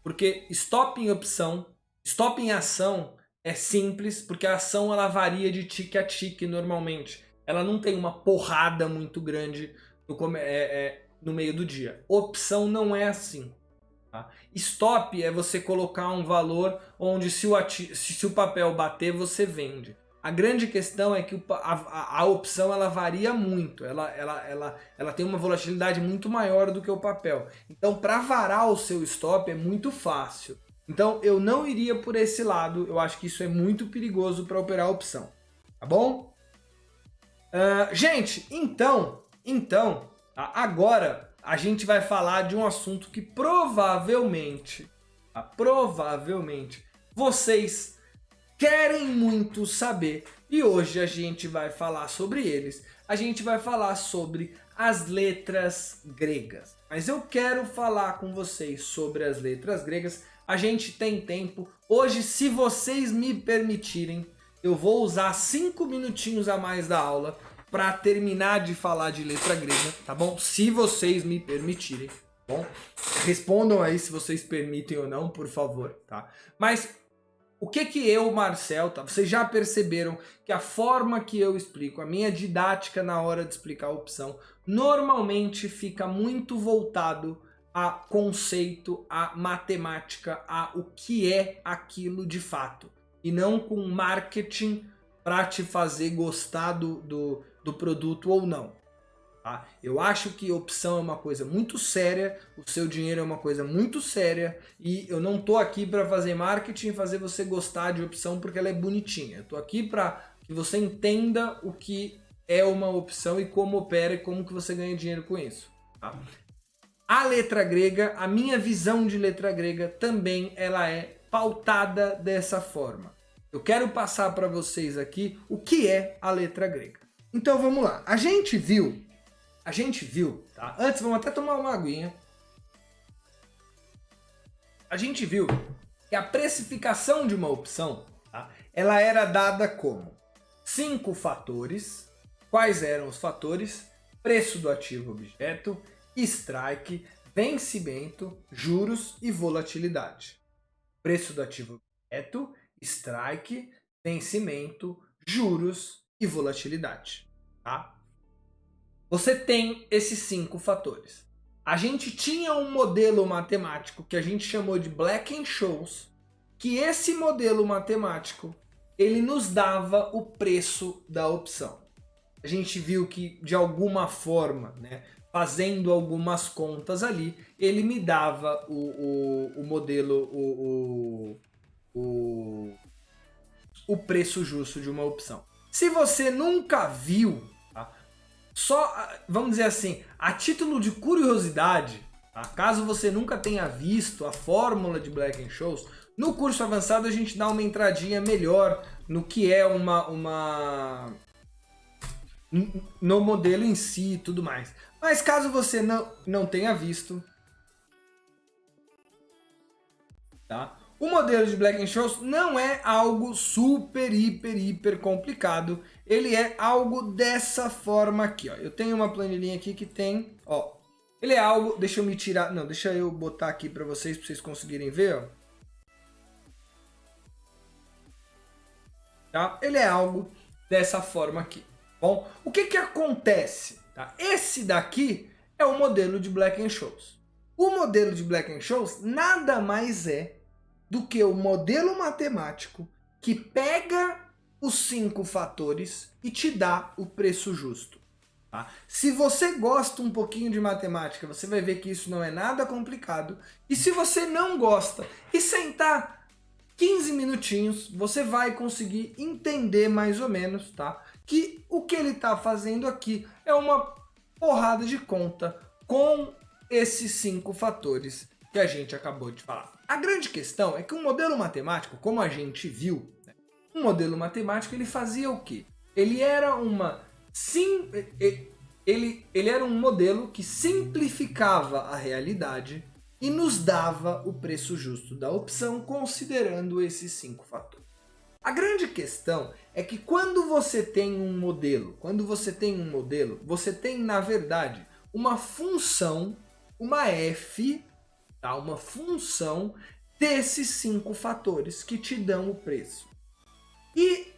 Porque stop em opção, stop em ação é simples, porque a ação ela varia de tique a tique normalmente. Ela não tem uma porrada muito grande no meio do dia. Opção não é assim. Tá? Stop é você colocar um valor onde se o papel bater, você vende. A grande questão é que a opção ela varia muito. Ela tem uma volatilidade muito maior do que o papel. Então, para varar o seu stop é muito fácil. Então, eu não iria por esse lado. Eu acho que isso é muito perigoso para operar a opção. Tá bom? Gente, então, tá? Agora a gente vai falar de um assunto que provavelmente vocês querem muito saber e hoje a gente vai falar sobre eles. A gente vai falar sobre as letras gregas. Mas eu quero falar com vocês sobre as letras gregas. A gente tem tempo. Hoje, se vocês me permitirem, eu vou usar 5 minutinhos a mais da aula para terminar de falar de letra grega, tá bom? Se vocês me permitirem, tá bom? Respondam aí se vocês permitem ou não, por favor, tá? Mas o que eu, Marcel, tá? Vocês já perceberam que a forma que eu explico, a minha didática na hora de explicar a opção, normalmente fica muito voltado a conceito, a matemática, a o que é aquilo de fato. E não com marketing para te fazer gostar do produto ou não. Tá? Eu acho que opção é uma coisa muito séria, o seu dinheiro é uma coisa muito séria e eu não tô aqui para fazer marketing e fazer você gostar de opção porque ela é bonitinha. Eu tô aqui para que você entenda o que é uma opção e como opera e como que você ganha dinheiro com isso. Tá? A letra grega, a minha visão de letra grega também ela é pautada dessa forma. Eu quero passar para vocês aqui o que é a letra grega. Então vamos lá. A gente viu, tá? Antes vamos até tomar uma aguinha. A gente viu que a precificação de uma opção, tá? Ela era dada como 5 fatores. Quais eram os fatores? Preço do ativo objeto, strike, vencimento, juros e volatilidade. Preço do ativo objeto, strike, vencimento, juros e volatilidade. Tá? Você tem esses 5 fatores. A gente tinha um modelo matemático que a gente chamou de Black-Scholes, que esse modelo matemático ele nos dava o preço da opção. A gente viu que de alguma forma, né, fazendo algumas contas ali, ele me dava o modelo, o preço justo de uma opção. Se você nunca viu, tá? Só, vamos dizer assim, a título de curiosidade, tá? Caso você nunca tenha visto a fórmula de Black-Scholes, no curso avançado a gente dá uma entradinha melhor no que é no modelo em si e tudo mais. Mas caso você não tenha visto, tá? O modelo de Black-Scholes não é algo super, hiper complicado. Ele é algo dessa forma aqui, ó. Eu tenho uma planilhinha aqui que tem, ó. Ele é algo, deixa eu me tirar, não, deixa eu botar aqui para vocês conseguirem ver, ó. Tá? Ele é algo dessa forma aqui. Bom, o que acontece? Tá? Esse daqui é o modelo de Black-Scholes. O modelo de Black-Scholes nada mais é do que o modelo matemático que pega os 5 fatores e te dá o preço justo. Tá? Se você gosta um pouquinho de matemática, você vai ver que isso não é nada complicado. E se você não gosta e sentar 15 minutinhos, você vai conseguir entender mais ou menos, tá? Que o que ele está fazendo aqui é uma porrada de conta com esses 5 fatores que a gente acabou de falar. A grande questão é que um modelo matemático, como a gente viu, né, um modelo matemático ele fazia o quê? Ele era ele era um modelo que simplificava a realidade e nos dava o preço justo da opção considerando esses 5 fatores. A grande questão é que quando você tem um modelo, você tem na verdade uma função, uma f, tá? Uma função desses 5 fatores que te dão o preço. E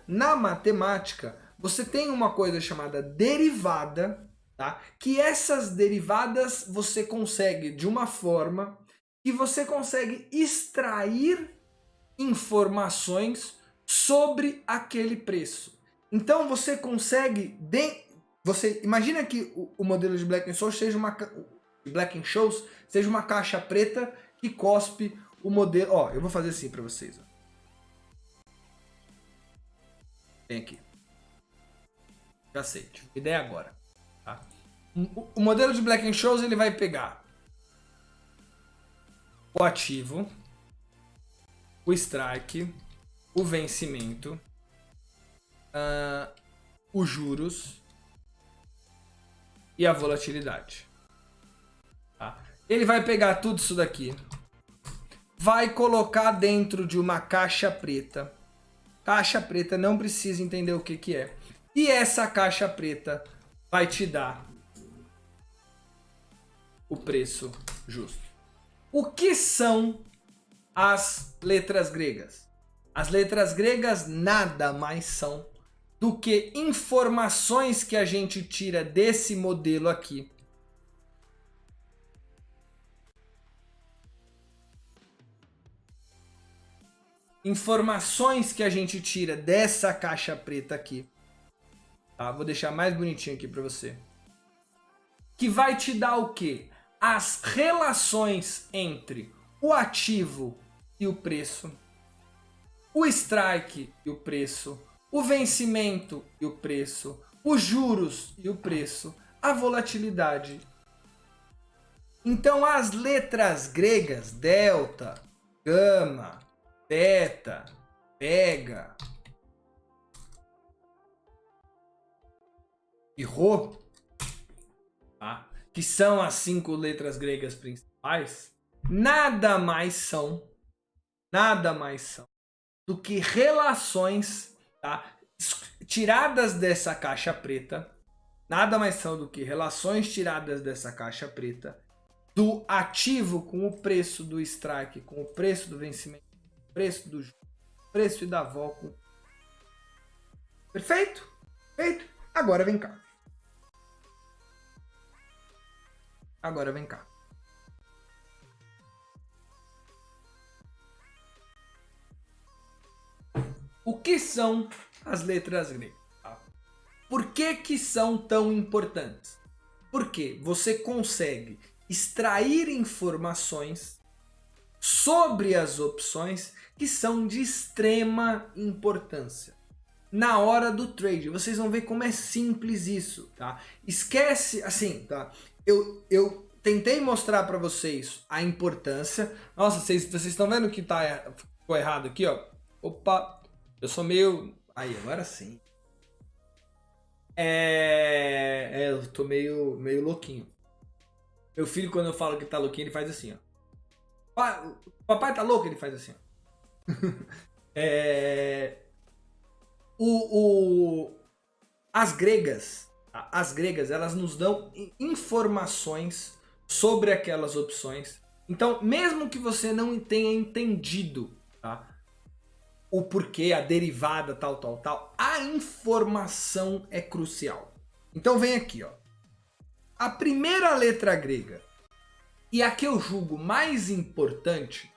na matemática, você tem uma coisa chamada derivada, tá? Que essas derivadas você consegue de uma forma que você consegue extrair informações sobre aquele preço. Então você consegue... Você imagina que o modelo de Black-Scholes seja uma caixa preta que cospe o modelo... Ó, eu vou fazer assim para vocês. Ó. Vem aqui. Já sei, tive ideia agora. Tá? O modelo de Black-Scholes ele vai pegar o ativo, o strike, o vencimento, os juros e a volatilidade. Tá? Ele vai pegar tudo isso daqui, vai colocar dentro de uma caixa preta. Caixa preta, não precisa entender o que é. E essa caixa preta vai te dar o preço justo. O que são as letras gregas? As letras gregas nada mais são do que informações que a gente tira desse modelo aqui. Informações que a gente tira dessa caixa preta aqui. Tá? Vou deixar mais bonitinho aqui para você. Que vai te dar o quê? As relações entre o ativo e o preço, o strike e o preço, o vencimento e o preço, os juros e o preço, a volatilidade. Então as letras gregas, delta, gama, teta, pega e rho, tá? Que são as 5 letras gregas principais, nada mais são do que relações, tá? Tiradas dessa caixa preta, nada mais são do que relações tiradas dessa caixa preta, do ativo com o preço do strike, com o preço do vencimento, preço do juro, preço da vol. Perfeito? Perfeito? Agora vem cá. Agora vem cá. O que são as letras gregas? Por que são tão importantes? Porque você consegue extrair informações sobre as opções que são de extrema importância. Na hora do trade, vocês vão ver como é simples isso, tá? Esquece, assim, tá? Eu tentei mostrar para vocês a importância. Nossa, vocês estão vendo que ficou errado aqui, ó? Opa, eu sou meio... Aí, agora sim. Eu tô meio louquinho. Meu filho, quando eu falo que tá louquinho, ele faz assim, ó. Papai tá louco? Ele faz assim, ó. As gregas, elas nos dão informações sobre aquelas opções. Então, mesmo que você não tenha entendido, tá, o porquê, a derivada, tal, a informação é crucial. Então vem aqui, ó. A primeira letra grega, e a que eu julgo mais importante,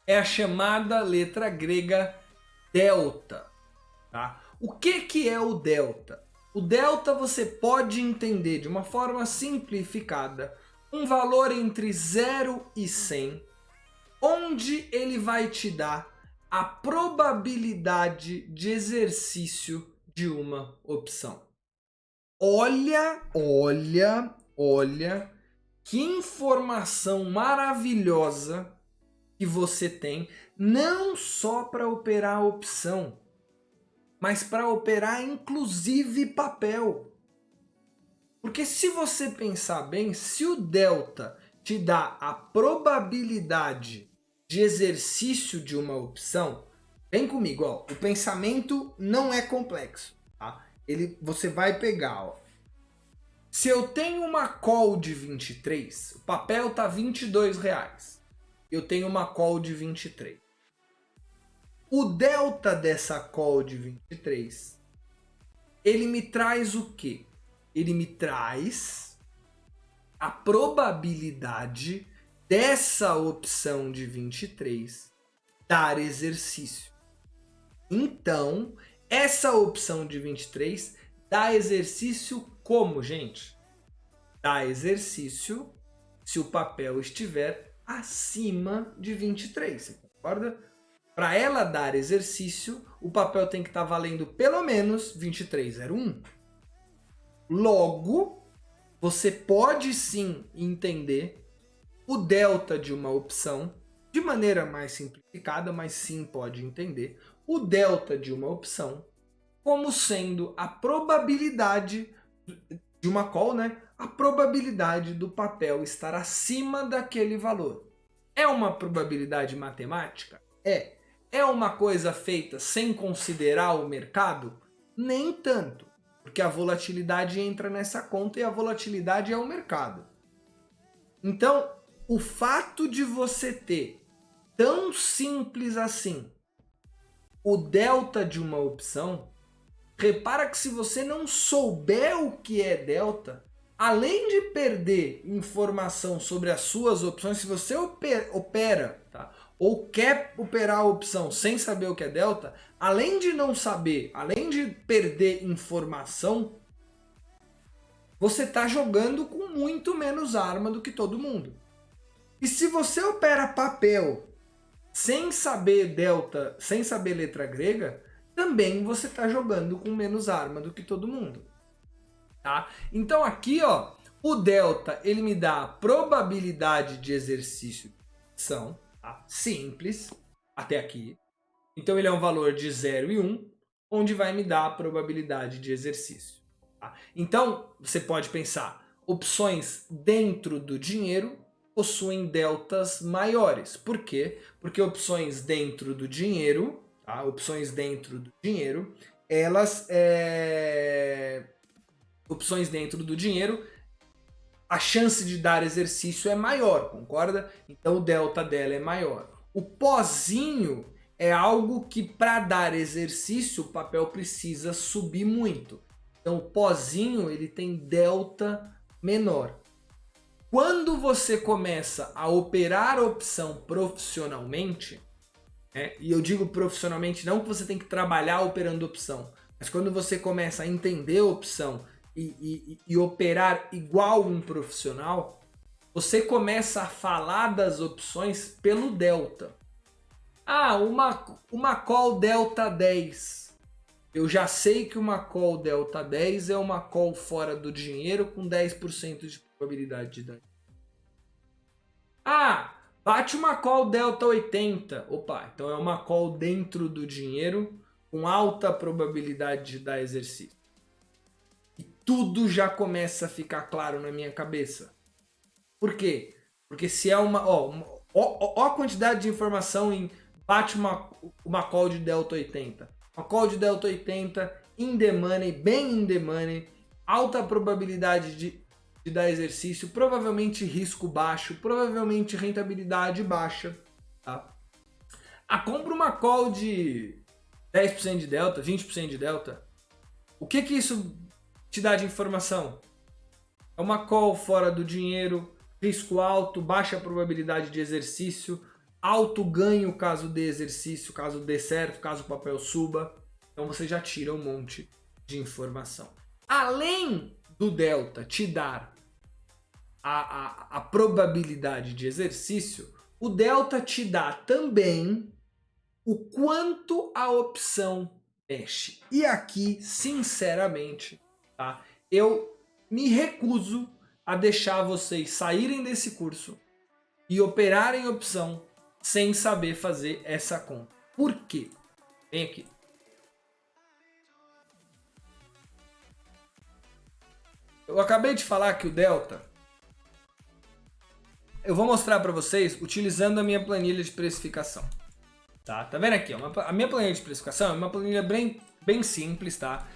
é a chamada letra grega delta. Tá? O que é o delta? O delta você pode entender de uma forma simplificada, um valor entre 0 e 100, onde ele vai te dar a probabilidade de exercício de uma opção. Olha que informação maravilhosa que você tem, não só para operar a opção, mas para operar inclusive papel. Porque se você pensar bem, se o delta te dá a probabilidade de exercício de uma opção, vem comigo, ó, o pensamento não é complexo, tá? Você vai pegar, ó, se eu tenho uma call de 23, o papel tá R$22, eu tenho uma call de 23. O delta dessa call de 23, ele me traz o quê? Ele me traz a probabilidade dessa opção de 23 dar exercício. Então, essa opção de 23 dá exercício como, gente? Dá exercício se o papel estiver acima de 23, você concorda? Para ela dar exercício, o papel tem que estar valendo pelo menos 23,01. Logo, você pode sim entender o delta de uma opção de maneira mais simplificada, mas sim pode entender o delta de uma opção como sendo a probabilidade de uma call, né? A probabilidade do papel estar acima daquele valor. É uma probabilidade matemática? É. É uma coisa feita sem considerar o mercado? Nem tanto, porque a volatilidade entra nessa conta e a volatilidade é o mercado. Então, o fato de você ter tão simples assim o delta de uma opção, repara que se você não souber o que é delta, além de perder informação sobre as suas opções, se você opera, tá? Ou quer operar a opção sem saber o que é delta, além de não saber, além de perder informação, você está jogando com muito menos arma do que todo mundo. E se você opera papel sem saber delta, sem saber letra grega, também você está jogando com menos arma do que todo mundo. Tá? Então aqui, ó, o delta ele me dá a probabilidade de exercício de opção, tá? Simples, até aqui. Então ele é um valor de 0 e 1, onde vai me dar a probabilidade de exercício. Tá? Então você pode pensar, opções dentro do dinheiro possuem deltas maiores. Por quê? Porque opções dentro do dinheiro, tá? Opções dentro do dinheiro, elas opções dentro do dinheiro, a chance de dar exercício é maior, concorda? Então o delta dela é maior. O pozinho é algo que para dar exercício o papel precisa subir muito. Então o pozinho ele tem delta menor. Quando você começa a operar a opção profissionalmente, e eu digo profissionalmente não que você tem que trabalhar operando opção, mas quando você começa a entender a opção e operar igual um profissional, você começa a falar das opções pelo delta. Ah, uma call delta 10. Eu já sei que uma call delta 10 é uma call fora do dinheiro com 10% de probabilidade de dano. Ah, bate uma call delta 80. Opa, então é uma call dentro do dinheiro com alta probabilidade de dar exercício. E tudo já começa a ficar claro na minha cabeça. Por quê? Porque se é uma... Ó a quantidade de informação em bate uma call de delta 80. Uma call de delta 80 in the money, bem in the money, alta probabilidade de dar exercício, provavelmente risco baixo, provavelmente rentabilidade baixa. Tá? Compra uma call de 10% de delta, 20% de delta. O que isso te dá de informação? É uma call fora do dinheiro, risco alto, baixa probabilidade de exercício, alto ganho caso dê exercício, caso dê certo, caso o papel suba. Então você já tira um monte de informação. Além do delta te dar a probabilidade de exercício, o delta te dá também o quanto a opção mexe. E aqui, sinceramente, tá? Eu me recuso a deixar vocês saírem desse curso e operarem opção sem saber fazer essa conta. Por quê? Vem aqui. Eu acabei de falar que o delta, eu vou mostrar para vocês utilizando a minha planilha de precificação. Tá vendo aqui? A minha planilha de precificação é uma planilha bem simples, tá?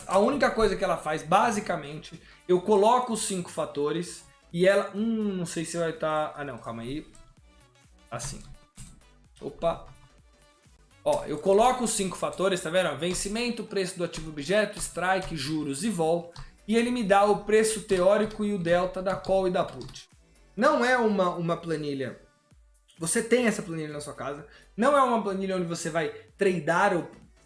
A única coisa que ela faz, basicamente, eu coloco os 5 fatores e ela... não sei se vai estar... Ah, não, calma aí. Assim. Opa. Ó, eu coloco os 5 fatores, tá vendo? Vencimento, preço do ativo objeto, strike, juros e vol. E ele me dá o preço teórico e o delta da call e da put. Não é uma planilha... Você tem essa planilha na sua casa. Não é uma planilha onde você vai tradar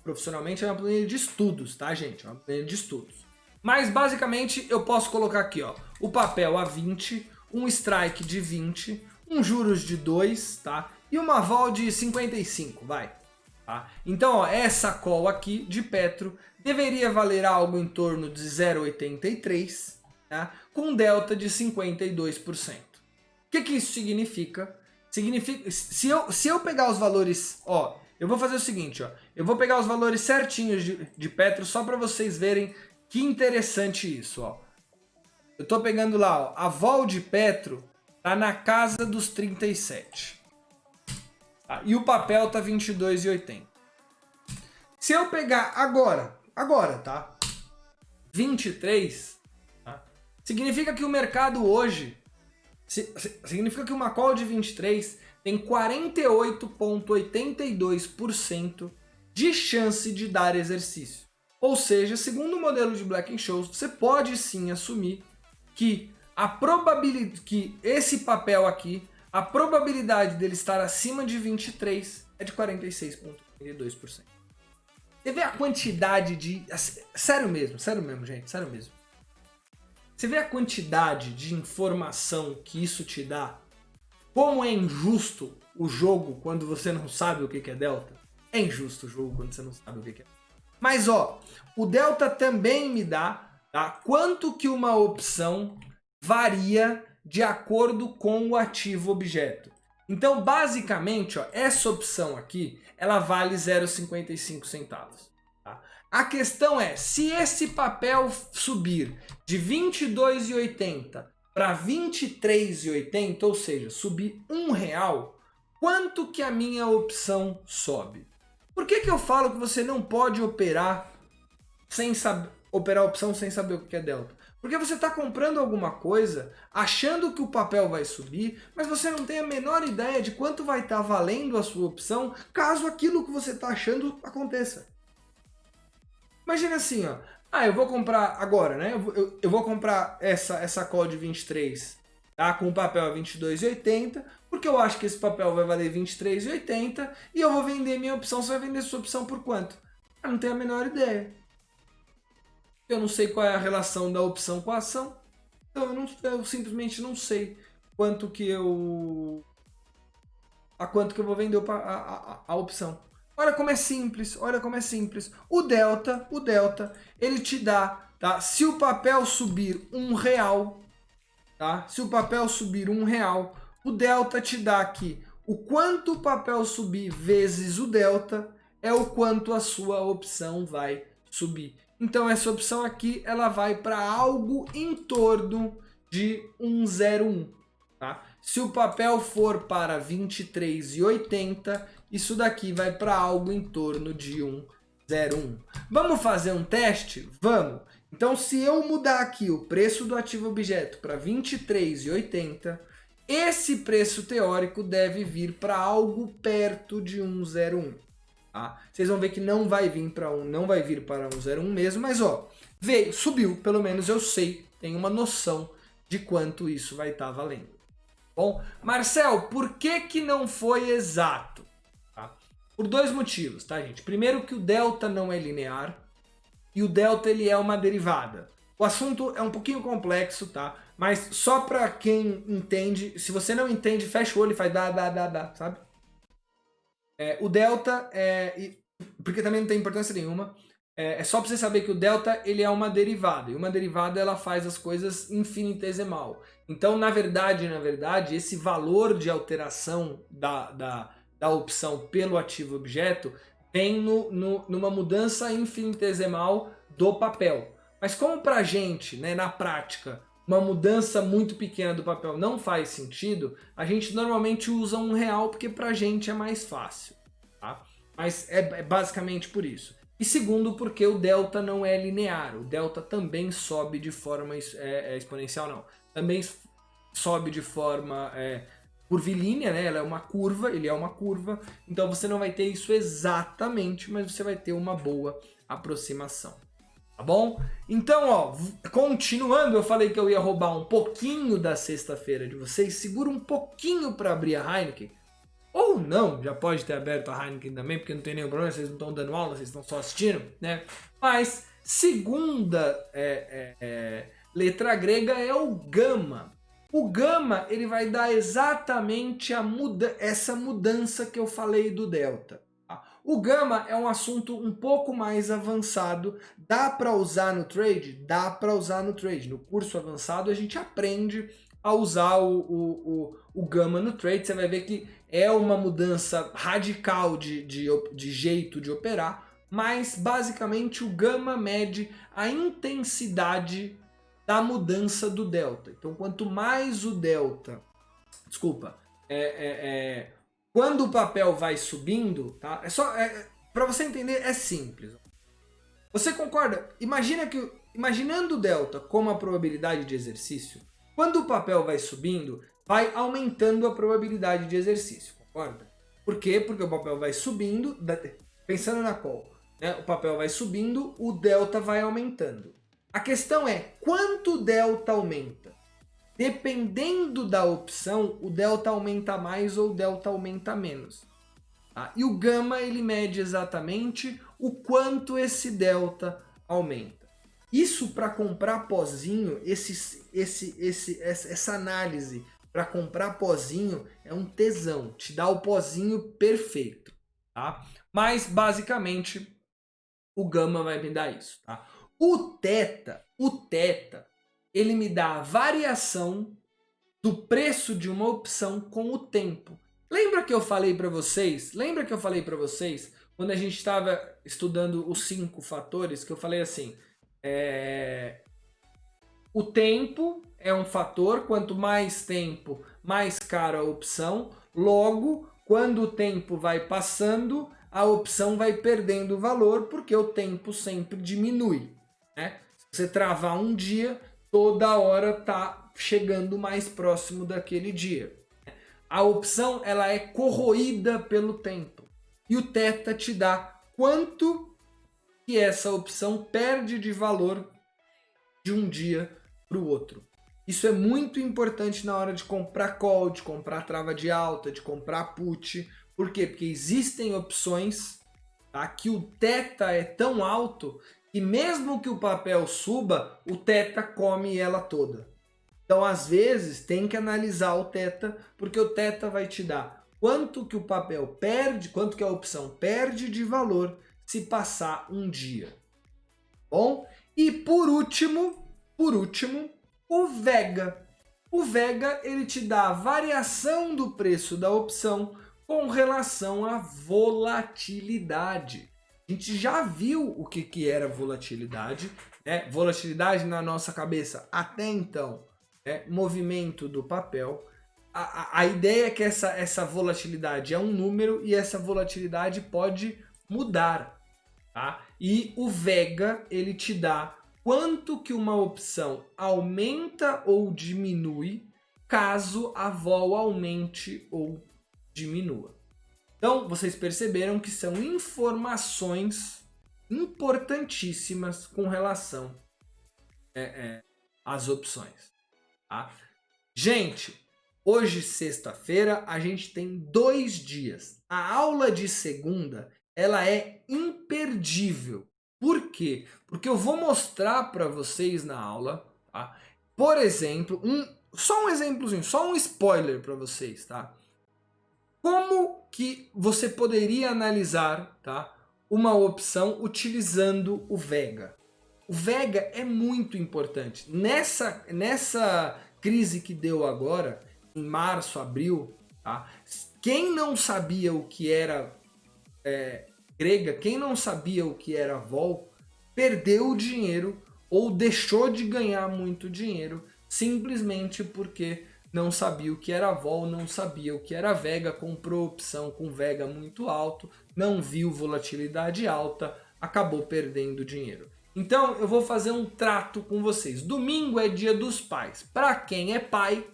profissionalmente, é uma planilha de estudos, tá, gente? É uma planilha de estudos. Mas, basicamente, eu posso colocar aqui, ó, o papel a 20, um strike de 20, um juros de 2, tá? E uma vol de 55, vai. Tá? Então, ó, essa call aqui de Petro deveria valer algo em torno de 0,83, tá? Com delta de 52%. O que isso significa? Significa, se eu pegar os valores, ó, Eu vou fazer o seguinte, ó. Eu vou pegar os valores certinhos de Petro só para vocês verem que interessante isso, ó. Eu tô pegando lá, ó. A vol de Petro tá na casa dos 37. Tá? E o papel tá 22,80. Se eu pegar agora, tá? 23, tá? Significa que o mercado hoje, significa que uma call de 23 tem 48,82% de chance de dar exercício. Ou seja, segundo o modelo de Black-Scholes, você pode sim assumir que a probabilidade que esse papel aqui, a probabilidade dele estar acima de 23 é de 46,82%. Você vê a quantidade de... Sério mesmo, gente, sério mesmo. Você vê a quantidade de informação que isso te dá? Como é injusto o jogo quando você não sabe o que é delta? É injusto o jogo quando você não sabe o que é. Mas ó, o delta também me dá, tá, quanto que uma opção varia de acordo com o ativo objeto. Então, basicamente, ó, essa opção aqui, ela vale 0,55 centavos. Tá? A questão é, se esse papel subir de 22,80 para 23,80, ou seja, subir R$1, quanto que a minha opção sobe? Por que eu falo que você não pode operar sem saber, operar a opção sem saber o que é delta? Porque você está comprando alguma coisa, achando que o papel vai subir, mas você não tem a menor ideia de quanto vai estar valendo a sua opção caso aquilo que você está achando aconteça. Imagina assim, ó. Eu vou comprar agora, né? Eu vou comprar essa call de 23, tá? Com o papel a 22,80, porque eu acho que esse papel vai valer 23,80 e eu vou vender minha opção. Você vai vender sua opção por quanto? Eu não tenho a menor ideia. Eu não sei qual é a relação da opção com a ação, então eu simplesmente não sei quanto que eu vou vender a opção. Olha como é simples, olha como é simples. O delta, ele te dá, tá? Se o papel subir R$1, tá? Se o papel subir R$1, o delta te dá aqui o quanto o papel subir vezes o delta é o quanto a sua opção vai subir. Então essa opção aqui, ela vai para algo em torno de 1,01, tá? Se o papel for para 23,80, isso daqui vai para algo em torno de 1,01. Vamos fazer um teste? Vamos! Então se eu mudar aqui o preço do ativo objeto para 23,80, esse preço teórico deve vir para algo perto de 1,01. Tá? Vocês vão ver que não vai vir para 1,01 mesmo, mas ó, veio, subiu, pelo menos eu sei, tenho uma noção de quanto isso vai estar valendo. Bom, Marcel, por que não foi exato? Tá? Por dois motivos, tá, gente? Primeiro que o delta não é linear e o delta ele é uma derivada. O assunto é um pouquinho complexo, tá? Mas só para quem entende, se você não entende, fecha o olho e faz dá, sabe? O delta, porque também não tem importância nenhuma, é só para você saber que o delta ele é uma derivada, e uma derivada ela faz as coisas infinitesimal. Então, na verdade, esse valor de alteração da opção pelo ativo objeto vem numa mudança infinitesimal do papel. Mas como para a gente, né, na prática, uma mudança muito pequena do papel não faz sentido, a gente normalmente usa R$1 porque pra gente é mais fácil, tá? Mas é basicamente por isso. E segundo, porque o delta não é linear, o delta também sobe de forma exponencial, não. Também sobe de forma curvilínea, né? Ele é uma curva, então você não vai ter isso exatamente, mas você vai ter uma boa aproximação. Tá bom? Então, ó, continuando, eu falei que eu ia roubar um pouquinho da sexta-feira de vocês. Segura um pouquinho para abrir a Heineken. Ou não, já pode ter aberto a Heineken também, porque não tem nenhum problema, vocês não estão dando aula, vocês estão só assistindo, né? Mas, segunda letra grega é o gama. O gama, ele vai dar exatamente essa mudança que eu falei do delta. Tá? O gama é um assunto um pouco mais avançado. Dá para usar no trade? Dá para usar no trade. No curso avançado a gente aprende a usar o gama no trade. Você vai ver que é uma mudança radical de jeito de operar, mas basicamente o gama mede a intensidade da mudança do delta. Então quanto mais o delta, quando o papel vai subindo, tá? Para você entender, é simples. Você concorda? Imaginando o delta como a probabilidade de exercício, quando o papel vai subindo, vai aumentando a probabilidade de exercício, concorda? Por quê? Porque o papel vai subindo, pensando na call, né? O papel vai subindo, o delta vai aumentando. A questão é, quanto o delta aumenta? Dependendo da opção, o delta aumenta mais ou o delta aumenta menos. Tá? E o gama, ele mede exatamente o quanto esse delta aumenta. Isso para comprar pozinho, essa análise para comprar pozinho é um tesão, te dá o pozinho perfeito, tá? Mas basicamente o gama vai me dar isso, tá? O teta, ele me dá a variação do preço de uma opção com o tempo. Lembra que eu falei para vocês? Quando a gente estava estudando os 5 fatores, que eu falei assim, o tempo é um fator, quanto mais tempo, mais cara a opção. Logo, quando o tempo vai passando, a opção vai perdendo valor, porque o tempo sempre diminui, né? Se você travar um dia, toda hora tá chegando mais próximo daquele dia. A opção, ela é corroída pelo tempo. E o teta te dá quanto que essa opção perde de valor de um dia para o outro. Isso é muito importante na hora de comprar call, de comprar trava de alta, de comprar put. Por quê? Porque existem opções, tá, que o teta é tão alto que mesmo que o papel suba, o teta come ela toda. Então, às vezes, tem que analisar o teta, porque o teta vai te dar quanto que o papel perde, quanto que a opção perde de valor se passar um dia. Bom? E por último, o Vega. O Vega, ele te dá a variação do preço da opção com relação à volatilidade. A gente já viu o que era volatilidade, né? Volatilidade na nossa cabeça até então, né? Movimento do papel. A ideia é que essa volatilidade é um número e essa volatilidade pode mudar, tá? E o Vega, ele te dá quanto que uma opção aumenta ou diminui caso a vol aumente ou diminua. Então, vocês perceberam que são informações importantíssimas com relação às opções. Tá? Gente, hoje, sexta-feira, a gente tem 2 dias. A aula de segunda, ela é imperdível. Por quê? Porque eu vou mostrar para vocês na aula, tá? Por exemplo, só um exemplozinho, só um spoiler para vocês, tá? Como que você poderia analisar, tá, uma opção utilizando o Vega? O Vega é muito importante. Nessa crise que deu agora, em março, abril, tá? Quem não sabia o que era grega, quem não sabia o que era vol, perdeu o dinheiro ou deixou de ganhar muito dinheiro simplesmente porque não sabia o que era vol, não sabia o que era Vega, comprou opção com Vega muito alto, não viu volatilidade alta, acabou perdendo dinheiro. Então eu vou fazer um trato com vocês. Domingo é dia dos pais. Para quem é pai,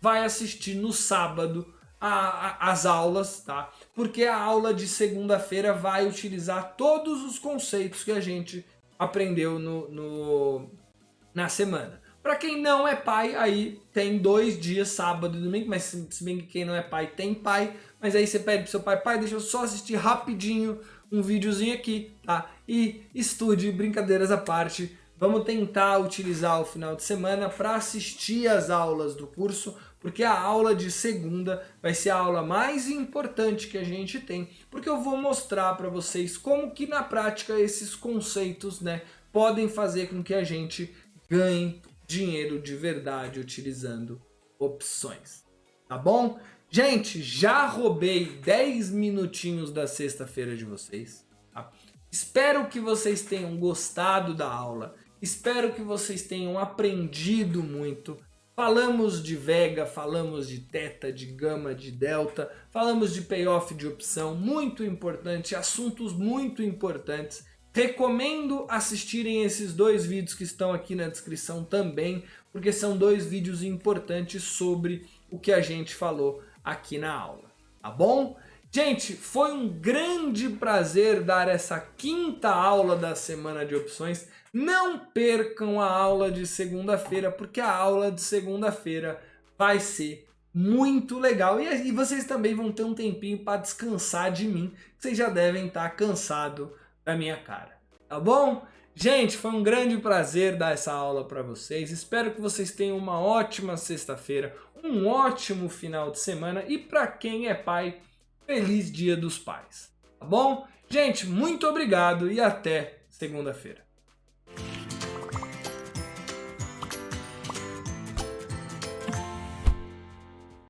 vai assistir no sábado as aulas, tá? Porque a aula de segunda-feira vai utilizar todos os conceitos que a gente aprendeu na semana. Para quem não é pai, aí tem 2 dias, sábado e domingo, mas se bem que quem não é pai tem pai, mas aí você pede pro seu pai, deixa eu só assistir rapidinho um videozinho aqui, tá? E estude, brincadeiras à parte, Vamos tentar utilizar o final de semana para assistir às aulas do curso, porque a aula de segunda vai ser a aula mais importante que a gente tem, porque eu vou mostrar para vocês como que na prática esses conceitos, né, podem fazer com que a gente ganhe dinheiro de verdade utilizando opções. Tá bom? Gente, já roubei 10 minutinhos da sexta-feira de vocês. Tá? Espero que vocês tenham gostado da aula. Espero que vocês tenham aprendido muito. Falamos de vega, falamos de teta, de gama, de delta, falamos de payoff de opção, muito importante, assuntos muito importantes. Recomendo assistirem esses 2 vídeos que estão aqui na descrição também, porque são 2 vídeos importantes sobre o que a gente falou aqui na aula, tá bom? Gente, foi um grande prazer dar essa 5ª aula da semana de opções. Não percam a aula de segunda-feira, porque a aula de segunda-feira vai ser muito legal. E vocês também vão ter um tempinho para descansar de mim. Vocês já devem estar cansados da minha cara, tá bom? Gente, foi um grande prazer dar essa aula para vocês. Espero que vocês tenham uma ótima sexta-feira, um ótimo final de semana e para quem é pai, feliz Dia dos Pais, tá bom? Gente, muito obrigado e até segunda-feira.